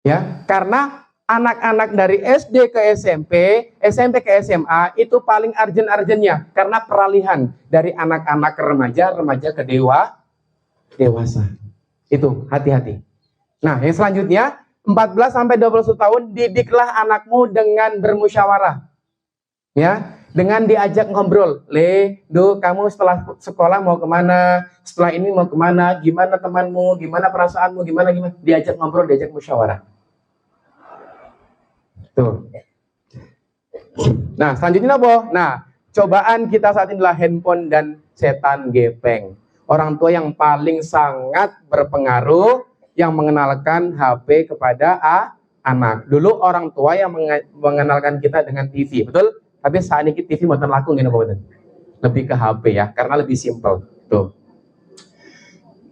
S2: Ya, karena anak-anak dari SD ke SMP, SMP ke SMA itu paling arjen-arjennya karena peralihan dari anak-anak ke remaja, remaja ke dewasa. Itu hati-hati. Nah, yang selanjutnya 14 sampai 21 tahun didiklah anakmu dengan bermusyawarah. Ya, dengan diajak ngobrol. Kamu setelah sekolah mau kemana? Setelah ini mau kemana? Gimana temanmu? Gimana perasaanmu? Gimana? Diajak ngobrol, diajak musyawarah. Tuh. Nah, selanjutnya apa? Nah, cobaan kita saat ini adalah handphone dan setan gepeng. Orang tua yang paling sangat berpengaruh yang mengenalkan HP kepada anak. Dulu orang tua yang mengenalkan kita dengan TV, betul? Tapi saat ini TV bukan laku gini, Bapak. Lebih ke HP ya, karena lebih simple. Tuh.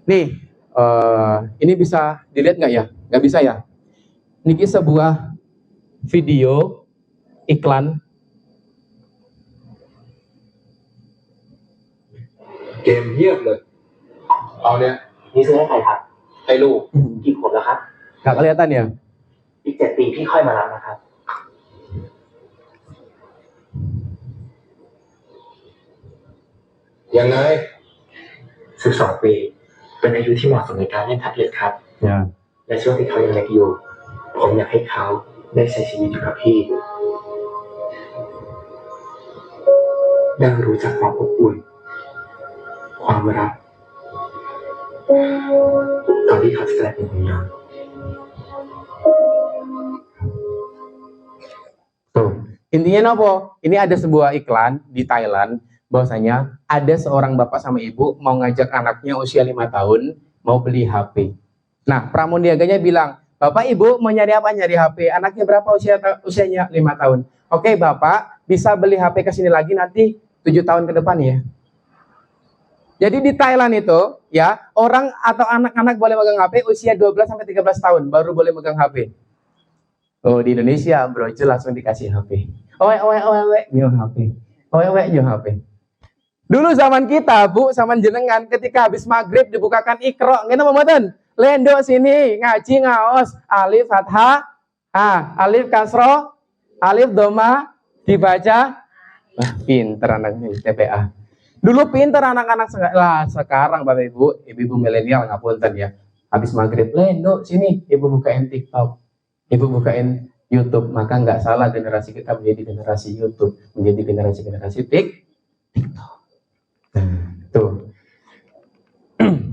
S2: Nih, ini bisa dilihat nggak ya? Nggak bisa ya? Ini sebuah video iklan
S3: game เงียบเลยเอาเนี่ยนี่ซื้อให้ใครครับให้ลูกกี่ขวบแล้วครับ
S2: nggak kelihatan ya?
S3: อีก7 ปีพี่ค่อยมารับนะครับยังไง12 ปีเป็นอายุที่เหมาะสมในการเล่นแท็บเล็ตครับ
S2: Ya.
S3: และช่วงที่เขายังเล็กอยู่ผมอยากให้เขาได้ใช้ชีวิตอยู่กับพี่ได้รู้จักความอบอุ่นความรักตอนที่เขาจะกลายเป็นหุ่นยนต์
S2: Tuh. Intinya apa? Ini ada sebuah iklan di Thailand bahwasanya ada seorang bapak sama ibu mau ngajak anaknya usia 5 tahun mau beli HP. Nah, pramuniaganya bilang, "Bapak Ibu mau nyari apa? Nyari HP. Anaknya berapa usianya? 5 tahun. Oke, Bapak, bisa beli HP ke sini lagi nanti 7 tahun ke depan ya." Jadi di Thailand itu, ya, orang atau anak-anak boleh megang HP usia 12 sampai 13 tahun baru boleh megang HP. Oh, di Indonesia, bro, itu langsung dikasih HP. Nyo HP. Nyo HP. Dulu zaman kita, Bu, zaman jenengan, ketika habis maghrib dibukakan Iqra, ngene apa mboten? Lendo sini ngaji ngaos alif fathah, alif kasro, alif doma dibaca. Wah, pinter anaknya TPA. Dulu pinter anak-anak sekarang Bapak Ibu milenial ngapunten ya. Habis maghrib, lendo sini, Ibu bukain TikTok, Ibu bukain YouTube, maka nggak salah generasi kita menjadi generasi YouTube, menjadi generasi TikTok. Tuh.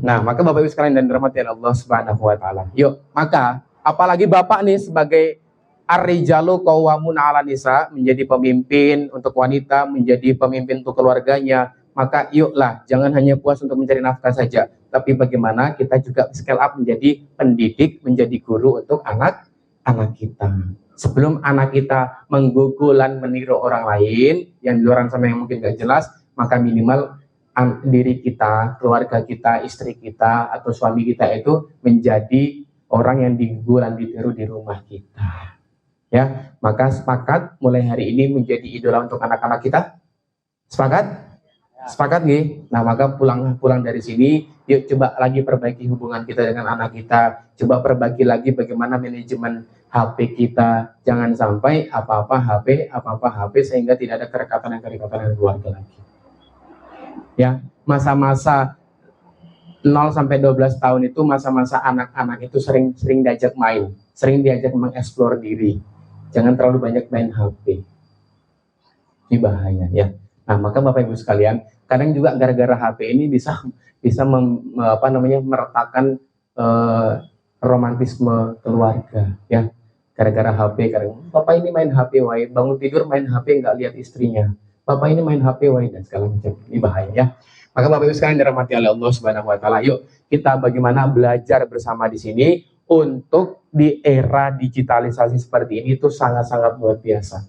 S2: Nah, maka Bapak Ibu sekalian dan dirahmati Allah Subhanahu wa taala. Yuk, maka apalagi Bapak nih sebagai ar-rijalu qawwamun 'ala nisa, menjadi pemimpin untuk wanita, menjadi pemimpin untuk keluarganya, maka yuklah jangan hanya puas untuk mencari nafkah saja, tapi bagaimana kita juga scale up menjadi pendidik, menjadi guru untuk anak-anak kita. Sebelum anak kita menggugulan meniru orang lain yang di luar sana yang mungkin gak jelas, maka minimal diri kita, keluarga kita, istri kita, atau suami kita itu menjadi orang yang digugulan ditiru di rumah kita. Ya, maka sepakat mulai hari ini menjadi idola untuk anak-anak kita. Sepakat? Sepakat nih. Nah, maka pulang dari sini, yuk coba lagi perbaiki hubungan kita dengan anak kita. Coba perbaiki lagi bagaimana manajemen HP kita. Jangan sampai apa-apa HP sehingga tidak ada kerekatan dengan keluarga lagi. Ya, masa-masa 0 sampai 12 tahun itu masa-masa anak-anak itu sering diajak main, sering diajak mengeksplor diri. Jangan terlalu banyak main HP. Ini bahaya ya. Nah, maka Bapak Ibu sekalian, kadang juga gara-gara HP ini bisa meretakan romantisme keluarga ya. Gara-gara HP, kadang Bapak ini main HP wae, bangun tidur main HP nggak lihat istrinya. Bapak ini main HP wae dan segala macam. Ini bahaya ya. Maka Bapak Ibu sekalian dirahmati oleh Allah Subhanahu wa taala, yuk kita bagaimana belajar bersama di sini untuk di era digitalisasi seperti ini itu sangat-sangat luar biasa.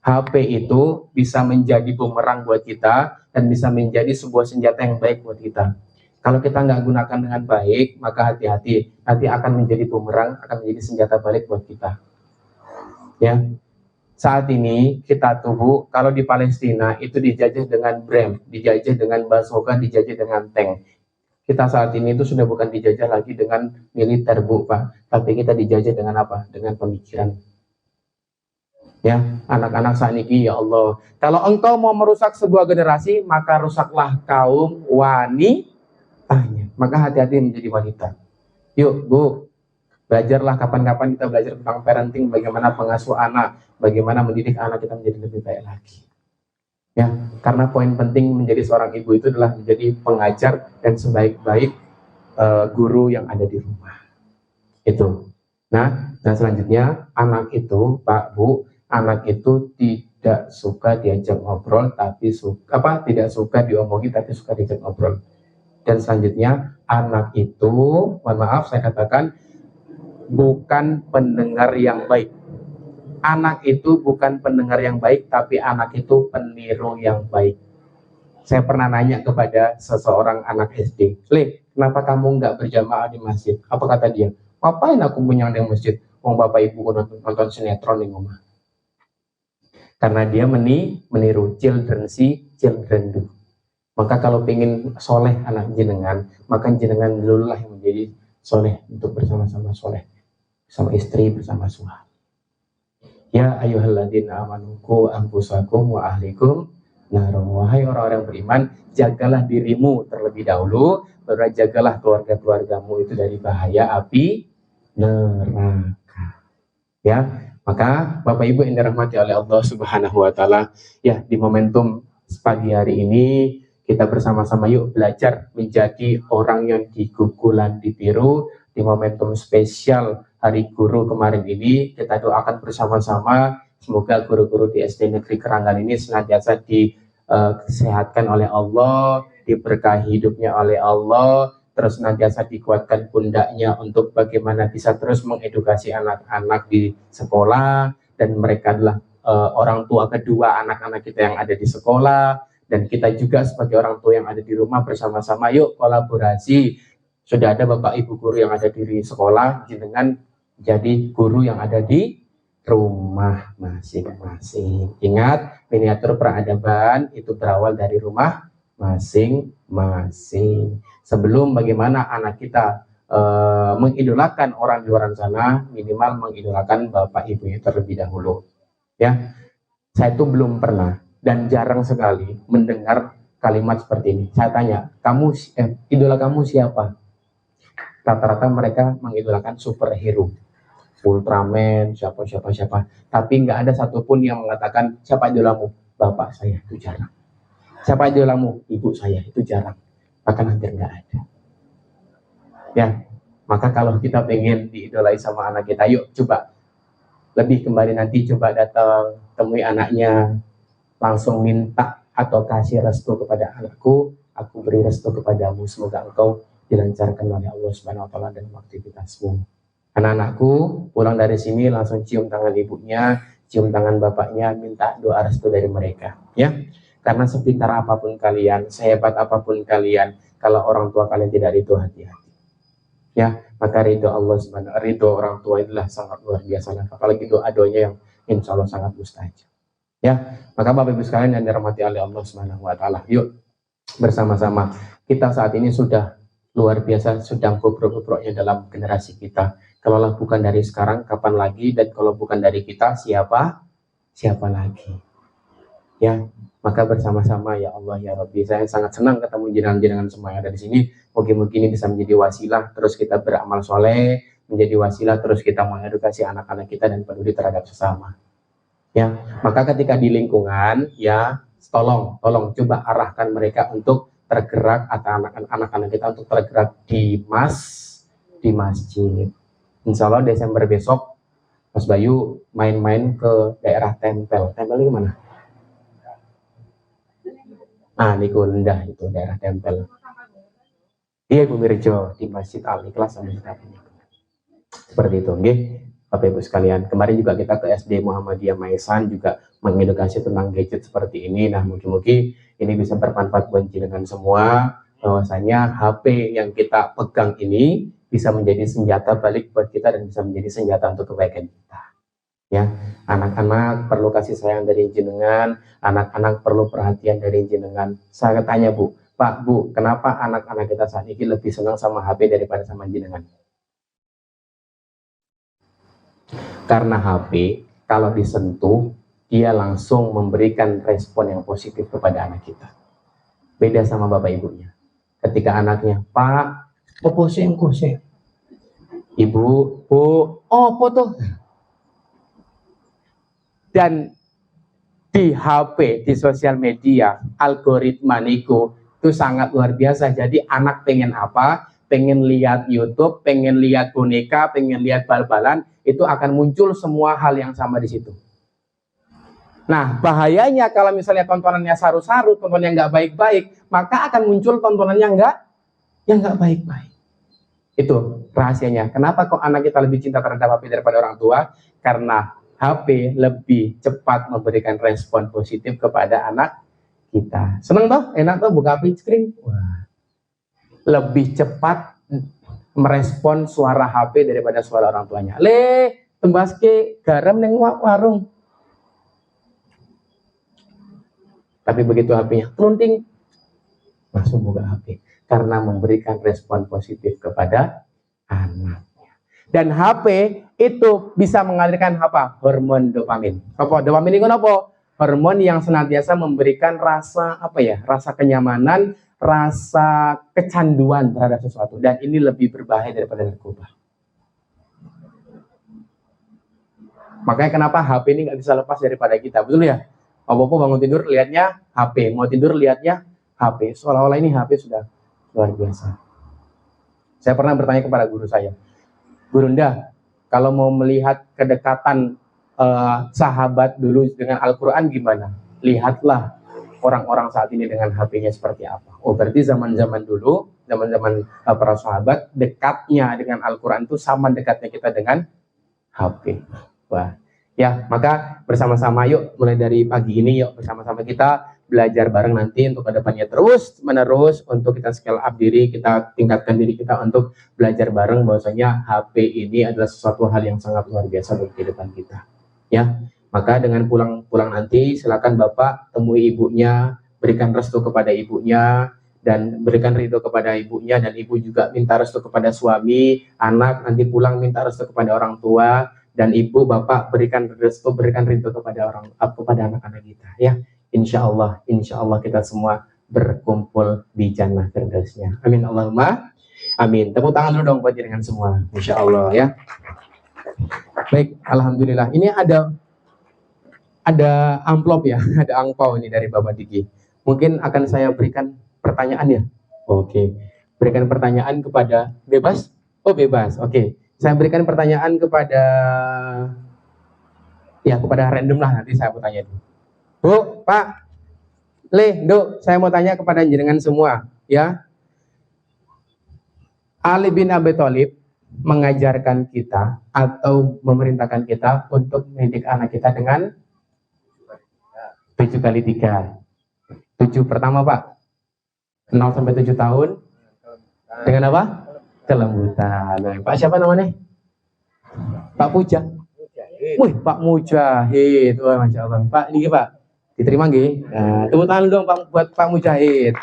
S2: HP itu bisa menjadi bumerang buat kita dan bisa menjadi sebuah senjata yang baik buat kita. Kalau kita nggak gunakan dengan baik, maka hati-hati, nanti akan menjadi bumerang, akan menjadi senjata balik buat kita. Ya. Saat ini kita tuh kalau di Palestina itu dijajah dengan BREM, dijajah dengan bazooka, dijajah dengan tank. Kita saat ini itu sudah bukan dijajah lagi dengan militer, Bu, Pak, tapi kita dijajah dengan apa? Dengan pemikiran. Ya, anak-anak saat ini, ya Allah, kalau engkau mau merusak sebuah generasi, maka rusaklah kaum wanitanya. Maka hati-hati menjadi wanita. Yuk, Bu, belajarlah kapan-kapan kita belajar tentang parenting, bagaimana pengasuh anak, bagaimana mendidik anak kita menjadi lebih baik lagi. Ya, karena poin penting menjadi seorang ibu itu adalah menjadi pengajar dan sebaik-baik guru yang ada di rumah. Itu. Nah, dan selanjutnya anak itu, Pak, Bu, anak itu tidak suka diajak ngobrol, tapi tidak suka diomongi, tapi suka diajak ngobrol. Dan selanjutnya anak itu, mohon maaf saya katakan, bukan pendengar yang baik. Anak itu bukan pendengar yang baik, tapi anak itu peniru yang baik. Saya pernah nanya kepada seseorang anak SD, "Le, kenapa kamu nggak berjamaah di masjid?" Apa kata dia? "Ngapain aku punya di masjid? Wong bapak ibu nonton sinetron di rumah." Karena dia meniru children see, children do. Maka kalau pengen soleh anak jenengan, maka jenengan dululah yang menjadi soleh untuk bersama-sama soleh, sama istri, bersama suami. Ya ayyuhalladzina amanu qu anfusakum wa ahlikum nar. Wahai orang-orang beriman, jagalah dirimu terlebih dahulu, baru jagalah keluarga-keluargamu itu dari bahaya api neraka. Ya, maka Bapak Ibu yang dirahmati oleh Allah Subhanahu wa taala, ya di momentum pagi hari ini kita bersama-sama yuk belajar menjadi orang yang digugulan ditiru. Di momentum spesial Hari Guru kemarin ini, kita doakan bersama-sama semoga guru-guru di SD Negeri Keranggan ini senantiasa disehatkan oleh Allah, diberkahi hidupnya oleh Allah, terus senantiasa dikuatkan pundaknya untuk bagaimana bisa terus mengedukasi anak-anak di sekolah, dan mereka adalah orang tua kedua anak-anak kita yang ada di sekolah, dan kita juga sebagai orang tua yang ada di rumah bersama-sama yuk kolaborasi. Sudah ada Bapak Ibu guru yang ada di sekolah, jenengan jadi guru yang ada di rumah masing-masing. Ingat, miniatur peradaban itu berawal dari rumah masing-masing. Sebelum bagaimana anak kita mengidolakan orang di luar sana, minimal mengidolakan bapak ibunya terlebih dahulu. Ya, saya itu belum pernah dan jarang sekali mendengar kalimat seperti ini. Saya tanya, idola kamu siapa? Rata-rata mereka mengidolakan superhero, Ultraman, siapa. Tapi nggak ada satupun yang mengatakan siapa idolamu? Bapak saya, itu jarang. Siapa idolamu? Ibu saya, itu jarang. Bahkan hampir nggak ada. Ya, maka kalau kita pengen diidolai sama anak kita, yuk coba lebih kembali nanti coba datang temui anaknya, langsung minta atau kasih restu kepada anakku, aku beri restu kepadamu, semoga engkau dilancarkan oleh Allah Subhanahu wa taala dalam aktivitasmu. Anak-anakku pulang dari sini langsung cium tangan ibunya, cium tangan bapaknya, minta doa restu dari mereka, ya. Karena sepintar apapun kalian, sehebat apapun kalian, kalau orang tua kalian tidak ridho, hati-hati. Ya, maka ridho Allah Subhanahu, ridho orang tua itulah sangat luar biasa. Apalagi doa-doanya yang insya Allah sangat mustajab. Ya, maka Bapak Ibu sekalian yang dirahmati oleh Allah Subhanahu wa taala, yuk bersama-sama kita saat ini sudah luar biasa, sedang bobrok-bobroknya dalam generasi kita. Kalaulah bukan dari sekarang, kapan lagi? Dan kalau bukan dari kita, siapa lagi? Ya, maka bersama-sama ya Allah ya Rabbi, saya sangat senang ketemu jenengan-jenengan semua yang ada di sini. Mungkin ini bisa menjadi wasilah terus kita beramal soleh, menjadi wasilah terus kita mengedukasi anak-anak kita dan peduli terhadap sesama. Ya, maka ketika di lingkungan, ya tolong coba arahkan mereka untuk tergerak, atau anak-anak kita untuk tergerak di masjid. Insya Allah Desember besok Mas Bayu main-main ke daerah Tempel. Tempel itu mana? Niku Lendah itu daerah Tempel. Iya Ibu Mirjo di Masjid Al-Ikhlas sampai sekarang ini. Seperti itu, nggih. Bapak Ibu sekalian, kemarin juga kita ke SD Muhammadiyah Maesan juga mengedukasi tentang gadget seperti ini. Nah, mungkin ini bisa bermanfaat buat jenengan semua, bahwasanya HP yang kita pegang ini bisa menjadi senjata balik buat kita dan bisa menjadi senjata untuk kebaikan kita. Ya, anak-anak perlu kasih sayang dari jenengan, anak-anak perlu perhatian dari jenengan. Saya tanya Bu, Pak, Bu, kenapa anak-anak kita saat ini lebih senang sama HP daripada sama jenengan? Karena HP kalau disentuh dia langsung memberikan respon yang positif kepada anak kita. Beda sama bapak ibunya. Ketika anaknya, Pak, pusing. Ibu, Bu, foto. Dan di HP, di sosial media, algoritma niku itu sangat luar biasa. Jadi anak pengen apa? Pengen lihat YouTube, pengen lihat boneka, pengen lihat bal-balan, itu akan muncul semua hal yang sama di situ. Nah, bahayanya kalau misalnya tontonannya saru-saru, tontonan yang nggak baik-baik, maka akan muncul tontonan yang nggak baik-baik. Itu rahasianya. Kenapa kok anak kita lebih cinta terhadap HP daripada orang tua? Karena HP lebih cepat memberikan respon positif kepada anak kita. Seneng toh? Enak toh buka HP screen? Wah. Lebih cepat merespon suara HP daripada suara orang tuanya. Tembaske garam neng warung. Tapi begitu HP-nya telunting, langsung buka HP. Karena memberikan respon positif kepada anaknya. Dan HP itu bisa mengalirkan apa? Hormon dopamin. Apa? Dopamin itu apa? Hormon yang senantiasa memberikan rasa rasa kenyamanan, rasa kecanduan terhadap sesuatu. Dan ini lebih berbahaya daripada narkoba. Makanya kenapa HP ini nggak bisa lepas daripada kita, betul ya? Apa-apa bangun tidur lihatnya HP, mau tidur lihatnya HP. Seolah-olah ini HP sudah luar biasa. Saya pernah bertanya kepada guru saya, Gurunda, kalau mau melihat kedekatan sahabat dulu dengan Al-Quran gimana? Lihatlah orang-orang saat ini dengan HP-nya seperti apa. Oh, berarti zaman-zaman dulu, zaman-zaman para sahabat, dekatnya dengan Al-Quran itu sama dekatnya kita dengan HP. Wah, ya, maka bersama-sama yuk, mulai dari pagi ini yuk, bersama-sama kita belajar bareng nanti untuk kedepannya terus menerus untuk kita scale up diri, kita tingkatkan diri kita untuk belajar bareng bahwasanya HP ini adalah sesuatu hal yang sangat luar biasa bagi kehidupan kita. Ya, maka dengan pulang nanti silakan Bapak temui ibunya, berikan restu kepada ibunya dan berikan ridho kepada ibunya, dan ibu juga minta restu kepada suami, anak nanti pulang minta restu kepada orang tua, dan ibu bapak berikan restu, berikan ridho kepada anak-anak kita ya. Insya Allah kita semua berkumpul di jannah firdausnya. Amin Allahumma amin. Tepuk tangan dulu dong buat jenengan semua. Insya Allah ya. Baik, alhamdulillah. Ini ada amplop ya, ada angpau ini dari Bapak Diki. Mungkin akan saya berikan pertanyaan ya. Oke. Berikan pertanyaan kepada bebas? Oh, bebas. Oke. Saya berikan pertanyaan kepada random lah, nanti saya mau tanya dulu. Bu, Pak, Le, Duk, saya mau tanya kepada jenengan semua, ya. Ali bin Abi Thalib mengajarkan kita atau memerintahkan kita untuk mendidik anak kita dengan 7 kali 3. 7 pertama Pak, 0 sampai 7 tahun dengan apa? Kelembutan. Pak siapa namanya? Pak Puja. Wih, Pak Mujahid. Wah, Masya Allah. Pak, ini Pak, diterima nggih? Nah, tepuk tangan dong Pak buat Pak Mujahid.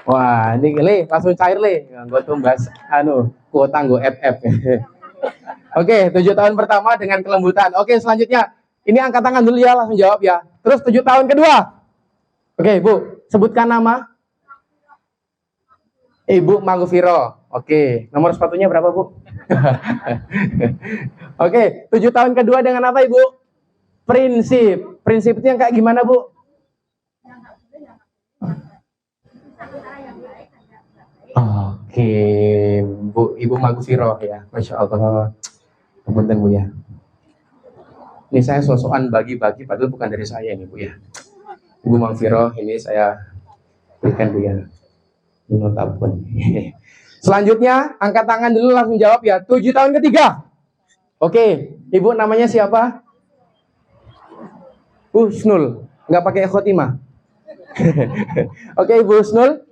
S2: Wah, ini Le, langsung cair Le. Gue tumbas kuota gue FF. Oke, 7 tahun pertama dengan kelembutan. Oke, selanjutnya. Ini angkat tangan dulu ya, langsung jawab ya. Terus 7 tahun kedua. Oke, Bu, sebutkan nama. Ibu Maghfirah. Oke, nomor sepatunya berapa, Bu? Oke, 7 tahun kedua dengan apa, Ibu? Prinsip. Prinsip itu yang kayak gimana, Bu? Oke, Bu, Ibu Maghfirah ya. Masya Allah. Punten Bu ya. Ini saya sosokan bagi-bagi, padahal bukan dari saya ini Bu ya. Ibu Maghfirah ini saya berikan Bu ya. Notabun. Selanjutnya, angkat tangan dulu langsung jawab ya. 7 tahun ketiga. Oke, Ibu namanya siapa? Husnul. Nggak pakai khotimah. Oke, Ibu Husnul.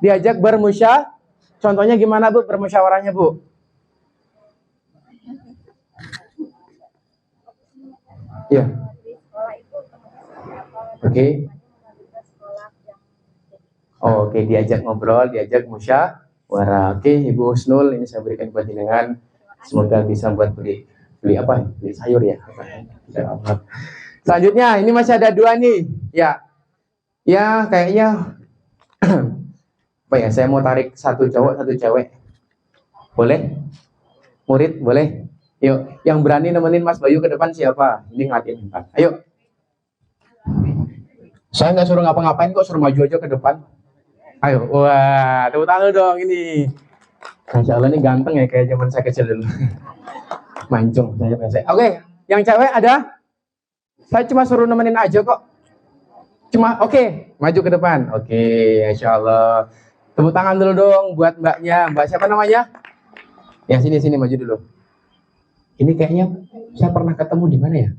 S2: Diajak bermusyawarah. Contohnya gimana Bu bermusyawarahnya Bu? Ya. Oke. Oke, diajak ngobrol, diajak musyawarah. Oke, Ibu Husnul, ini saya berikan buat jenengan. Semoga bisa buat beli apa? Beli sayur ya. Selanjutnya, ini masih ada 2 nih. Ya. Ya, kayaknya apa ya? Saya mau tarik 1 cowok, 1 cewek. Boleh? Murid, boleh? Yuk, yang berani nemenin Mas Bayu ke depan siapa? Ini ngeliatin depan. Ayo. Saya nggak suruh ngapa-ngapain kok, suruh maju aja ke depan. Ayo, wah, tepuk tangan dong ini. Masya Allah ini ganteng ya, kayak zaman saya kecil dulu. Mancung saya biasa. Oke, yang cewek ada? Saya cuma suruh nemenin aja kok. Cuma oke, maju ke depan. Oke, Masya Allah. Tepuk tangan dulu dong buat mbaknya. Mbak siapa namanya? Ya sini maju dulu. Ini kayaknya saya pernah ketemu di mana ya?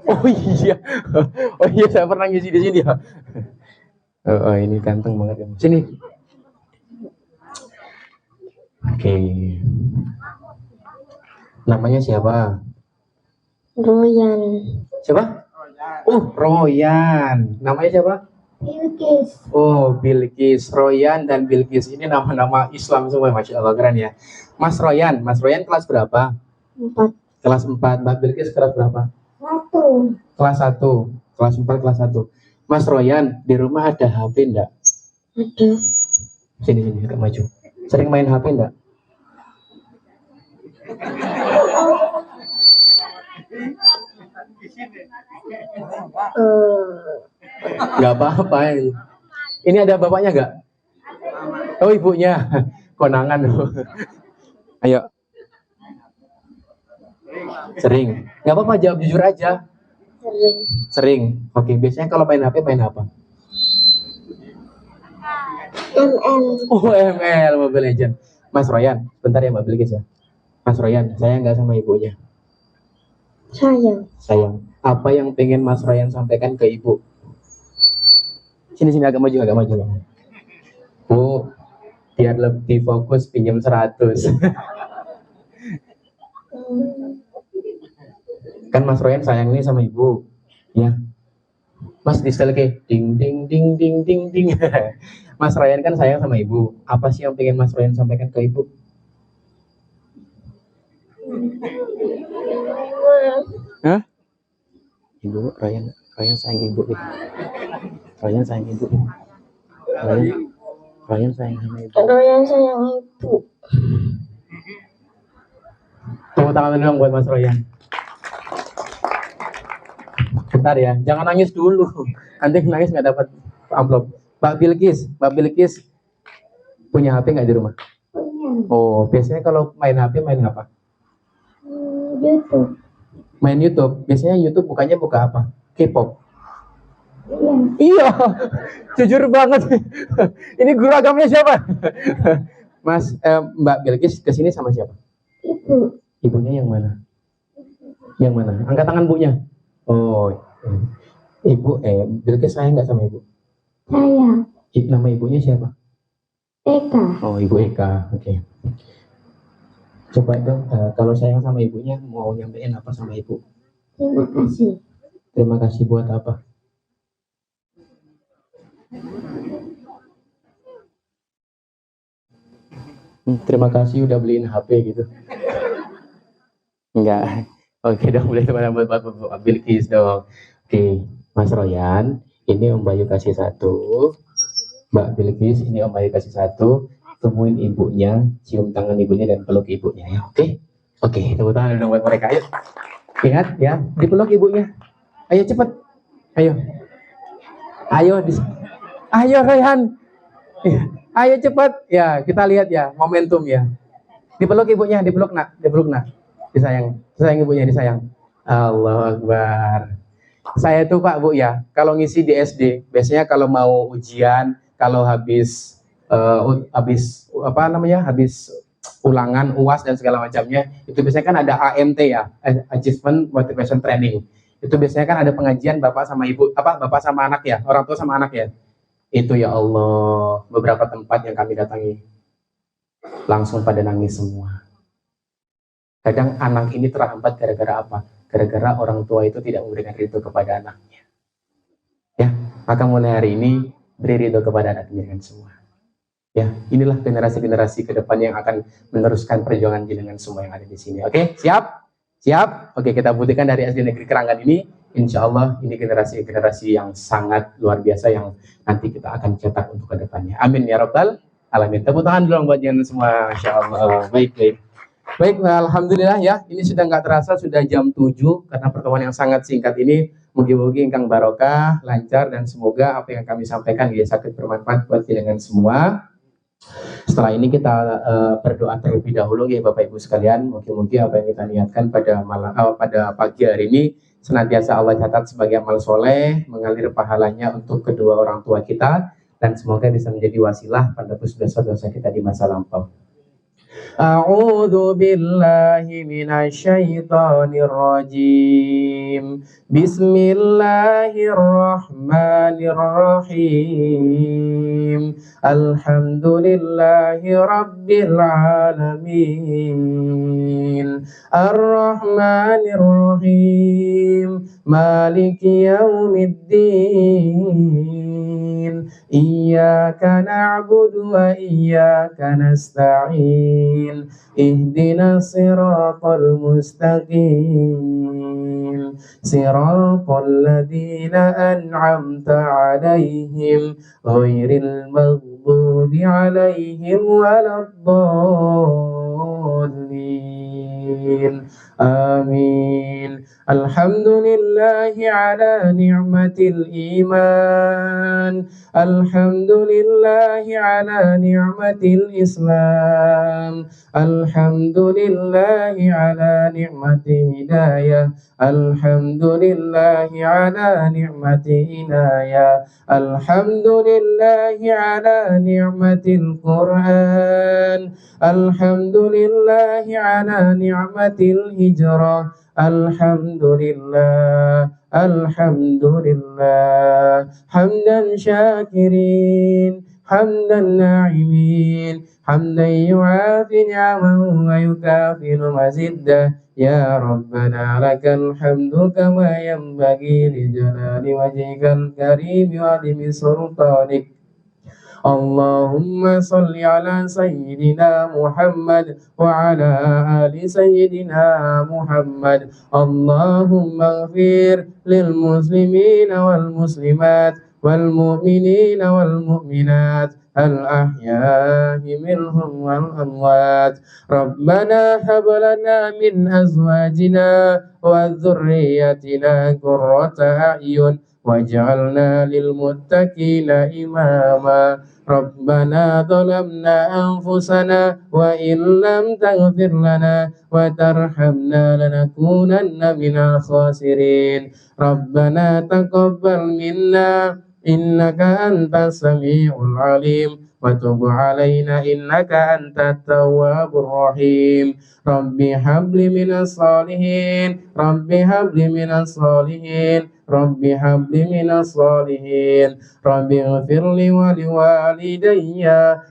S2: Oh iya, saya pernah ngisi di sini ya. Oh, ini ganteng banget ya. Sini. Oke. Namanya siapa?
S4: Royan.
S2: Siapa? Royan. Namanya siapa?
S4: Bilkis.
S2: Oh, Bilkis. Royan dan Bilkis ini nama-nama Islam semua, Masya Allah, keren ya. Mas Royan kelas berapa?
S4: 4.
S2: Kelas 4. Mbak Bilkis kelas berapa?
S4: 1.
S2: Kelas 1. Kelas 4, kelas 1. Mas Royan, di rumah ada HP enggak?
S4: Ada.
S2: Sini, agak maju. Sering main HP enggak? Enggak apa-apa ya. Ini ada bapaknya enggak? Oh, ibunya. Konangan. Ayo. Sering. Enggak apa-apa, jawab jujur aja. Sering. Oke, biasanya kalau main HP main apa?
S4: ML.
S2: Oh, ML, Mobile Legend. Mas Royan, bentar ya Mbak Bilkis ya. Mas Royan, saya nggak sama ibunya. Sayang. Apa yang pengen Mas Royan sampaikan ke ibu? Sini agak maju. Bu, biar lebih fokus pinjam 100. Kan Mas Royan sayang nih sama ibu. Ya. Mas di setel ke ding ding ding ding ding ding. Mas Ryan kan sayang sama ibu. Apa sih yang pengen Mas Ryan sampaikan ke ibu? Hah? Ibu Ryan sayang ibu. Ryan sayang ibu. Ryan sayang sama ibu.
S4: Ryan sayang ibu.
S2: Tepuk tangan dulu buat Mas Ryan. Bentar ya, jangan nangis dulu. Nanti nangis nggak dapat amplop. Mbak Bilkis punya HP nggak di rumah?
S4: Punya.
S2: Oh, biasanya kalau main HP main apa?
S4: YouTube.
S2: Main YouTube. Biasanya YouTube buka apa? K-pop.
S4: Iya.
S2: Iya, jujur banget. Ini guru agamanya siapa? Mas, Mbak Bilkis kesini sama siapa?
S4: Ibu.
S2: Ibunya yang mana? Yang mana? Angkat tangan bunya. Oh, ibu, Bilkis sayang nggak sama ibu?
S4: Saya.
S2: Nama ibunya siapa?
S4: Eka.
S2: Oh, Ibu Eka. Oke. Coba dong, kalau sayang sama ibunya, mau nyampein apa sama ibu?
S4: Terima kasih.
S2: Terima kasih buat apa? Terima kasih udah beliin HP gitu. Enggak. Oke dong, boleh teman-teman buat Bilkis dong. Oke, Mas Royan, ini Om Bayu kasih satu. Mbak Bilkis, ini Om Bayu kasih satu. Temuin ibunya, cium tangan ibunya dan peluk ibunya ya. Oke? Oke, tepuk tangan dong buat mereka. Ayo. Ingat ya, dipeluk ibunya. Ayo cepet. Ayo. Ayo Rayhan. Ayo cepet. Ya, kita lihat ya momentum ya. Dipeluk ibunya, dipeluk nak. Disayang ibunya, disayang. Allahu Akbar. Saya tuh Pak Bu ya, kalau ngisi di SD, biasanya kalau mau ujian, kalau habis ulangan, UAS dan segala macamnya, itu biasanya kan ada AMT ya, Achievement Motivation Training. Itu biasanya kan ada pengajian bapak sama anak ya, orang tua sama anak ya. Itu ya Allah, beberapa tempat yang kami datangi langsung pada nangis semua. Kadang anak ini terhambat gara-gara apa? Gara-gara orang tua itu tidak memberikan ridho kepada anaknya. Ya, maka mulai hari ini beri ridho kepada anak dengan semua. Ya, inilah generasi-generasi ke depan yang akan meneruskan perjuangan jenengan semua yang ada di sini. Oke, siap? Siap? Oke, kita buktikan dari SD Negeri Keranggan ini. Insya Allah ini generasi-generasi yang sangat luar biasa yang nanti kita akan cetak untuk ke depannya. Amin ya Rabbal Alamin. Tepuk tangan dulu buat jenengan semua. Masya Allah. Baik, alhamdulillah ya. Ini sudah nggak terasa, sudah jam 7 karena pertemuan yang sangat singkat ini. Mugi-mugi ingkang barokah, lancar dan semoga apa yang kami sampaikan ya sakit bermanfaat buat jenengan semua. Setelah ini kita berdoa terlebih dahulu ya Bapak Ibu sekalian. Mugi-mugi apa yang kita niatkan pada pagi hari ini senantiasa Allah catat sebagai amal soleh, mengalir pahalanya untuk kedua orang tua kita dan semoga bisa menjadi wasilah pada dosa-dosa kita di masa lampau. A'udzu billahi minasyaitonir rajim. Bismillahirrahmanirrahim. Alhamdulillahi rabbil alamin. Arrahmanirrahim. Maliki yaumiddin. Iyyaka na'budu wa iyyaka nasta'in. Ihdinas siratal mustaqim. Siratal ladzina an'amta 'alaihim ghairil maghdubi 'alaihim waladdallin. Amin. Alhamdulillahi ala ni'matil iman. Alhamdulillahi ala ni'matil Islam. Alhamdulillahi ala ni'mati hidayah. Alhamdulillahi ala ni'mati inayah. Alhamdulillahi ala ni'matil Quran. Alhamdulillahi ala ni'matil hijrah. Alhamdulillah, alhamdulillah, hamdan syakirin, hamdan na'imin, حمدا يعافي نعمه ويكافئ مزيده يا ربنا لك الحمد كما ينبغي لجلال وجهك الكريم وعظيم سلطانك اللهم صل على سيدنا محمد وعلى آل سيدنا محمد اللهم اغفر للمسلمين والمسلمات والمؤمنين والمؤمنات الأحياء منهم والأموات ربنا هب لنا من أزواجنا وذريتنا قرة أعين واجعلنا للمتقين إماما ربنا ظلمنا أنفسنا وإن لم تغفر لنا وترحمنا لنكونن من الخاسرين ربنا تقبل منا إنك أنت السميع العليم وتب علينا إنك أنت التواب الرحيم رب هب لي من الصالحين رب هب لي من الصالحين رب هب لي من الصالحين رب اغفر لي ولوالدي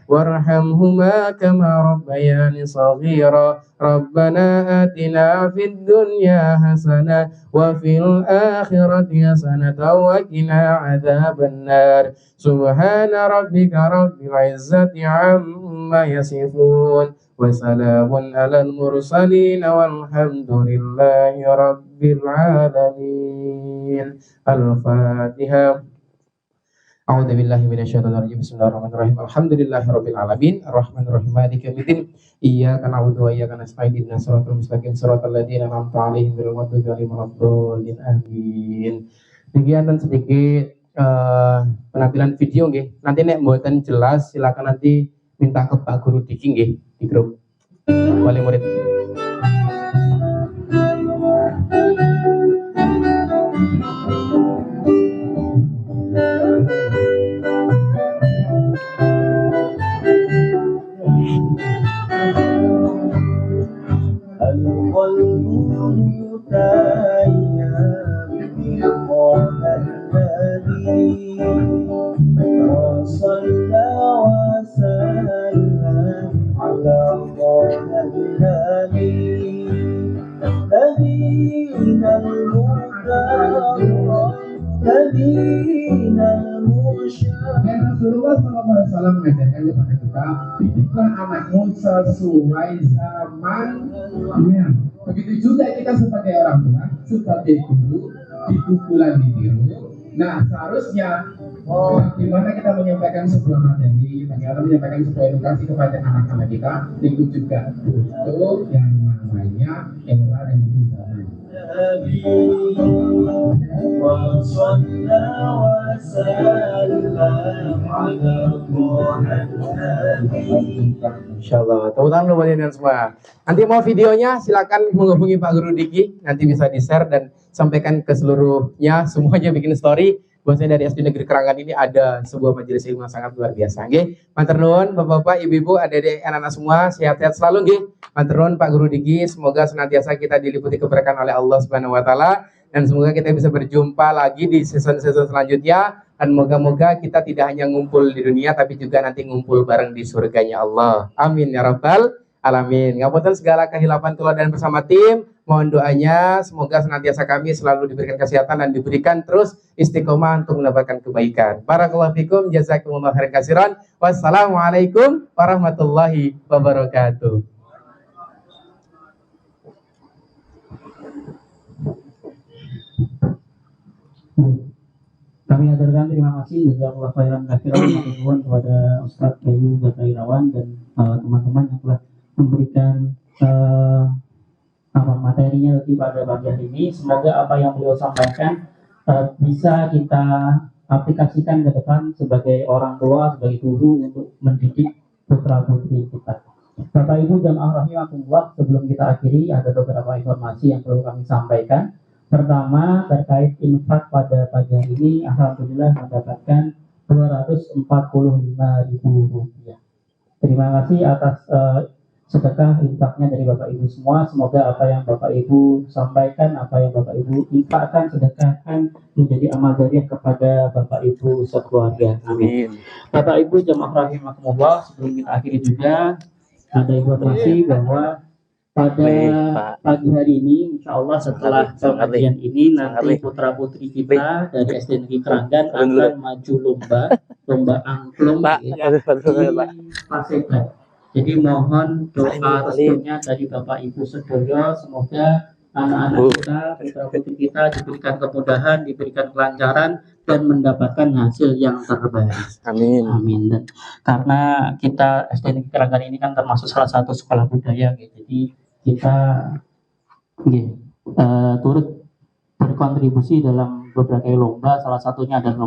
S2: وارحمهما كما ربياني صغيرا ربنا آتنا في الدنيا حسنة وفي الآخرة حسنة وقنا عذاب النار سبحان ربك رب العزة عما يصفون وسلام على المرسلين والحمد لله رب العالمين الفاتحة أعوذ بالله من الشيطان الرجيم بسم الله الرحمن الرحيم الحمد لله رب العالمين الرحمن الرحيم مالك يوم الدين إياك نعبد وإياك نستعين اهدنا الصراط المستقيم صراط الذين أنعمت عليهم غير المغضوب عليهم ولا الضالين آمين. Demikian dan sedikit penampilan video nggih. Nanti nek mboten jelas silakan nanti minta ke Pak Guru Diki nggih di grup wali murid.
S1: القلب متيم بقول الذي وصلى وسلم على طه الذي نبينا المكرم نبينا المشرف
S2: Rasulullah SAW mengajarkan kepada kita didiklah anakmu sesuai zamannya. Begitu juga kita sebagai orang tua, sebagai guru, dikukulan ditiru. Nah seharusnya bagaimana kita menyampaikan sebuah materi, bagaimana menyampaikan sebuah edukasi kepada anak-anak kita, itu juga butuh yang namanya era dan butuh zaman. Insyaallah, tepuk tangan buat kalian semua. Nanti mau videonya silakan menghubungi Pak Guru Diki, nanti bisa di-share dan sampaikan ke seluruhnya, semuanya bikin story. Bahwasanya dari SD Negeri Kerangan ini ada sebuah majelis ilmu yang sangat luar biasa. Nggih, matur nuwun Bapak-bapak, Ibu-ibu, adik-adik, anak-anak semua sehat-sehat selalu nggih. Matur nuwun Pak Guru Diki, semoga senantiasa kita diliputi keberkahan oleh Allah Subhanahu wa taala dan semoga kita bisa berjumpa lagi di season-season selanjutnya dan moga-moga kita tidak hanya ngumpul di dunia tapi juga nanti ngumpul bareng di surganya Allah. Amin ya rabbal alamin. Ngapunten segala kehilapan kula dan bersama tim. Mohon doanya semoga senantiasa kami selalu diberikan kesehatan dan diberikan terus istiqomah untuk mendapatkan kebaikan. Barakallahu fikum, jazakumullahu khairan katsiran. Wassalamualaikum warahmatullahi wabarakatuh.
S5: Kami aturkan terima kasih jazakallahu khairan katsiran kepada Ustaz Bayu Gatairawan dan teman-teman yang telah memberikan materinya lebih pada bagian ini. Semoga apa yang beliau sampaikan bisa kita aplikasikan ke depan sebagai orang tua, sebagai guru untuk mendidik putra putri kita. Bapak Ibu jamaah rahimakumullah, sebelum kita akhiri ada beberapa informasi yang perlu kami sampaikan. Pertama, terkait infak pada pagi hari ini, alhamdulillah mendapatkan Rp245.000. Terima kasih atas sedekah infaknya dari Bapak Ibu semua. Semoga apa yang Bapak Ibu sampaikan, apa yang Bapak Ibu infakkan, sedekahkan menjadi amal jariah kepada Bapak Ibu sekeluarga. Amin. Bapak Ibu jamaah rahimakumullah, sebelum kita akhiri juga ada informasi bahwa pada pagi hari ini, insya Allah setelah pengajian ini nanti putra putri kita dari SD Negeri Keranggan akan maju lomba angklung di Paseban. Jadi mohon doa restunya dari Bapak Ibu sedaya, semoga anak-anak kita, putra putri kita diberikan kemudahan, diberikan kelancaran dan mendapatkan hasil yang terbaik.
S2: Amin.
S5: Amin. Dan karena kita SD Negeri Keranggan ini kan termasuk salah satu sekolah budaya, gitu. Jadi kita turut berkontribusi dalam beberapa lomba, salah satunya adalah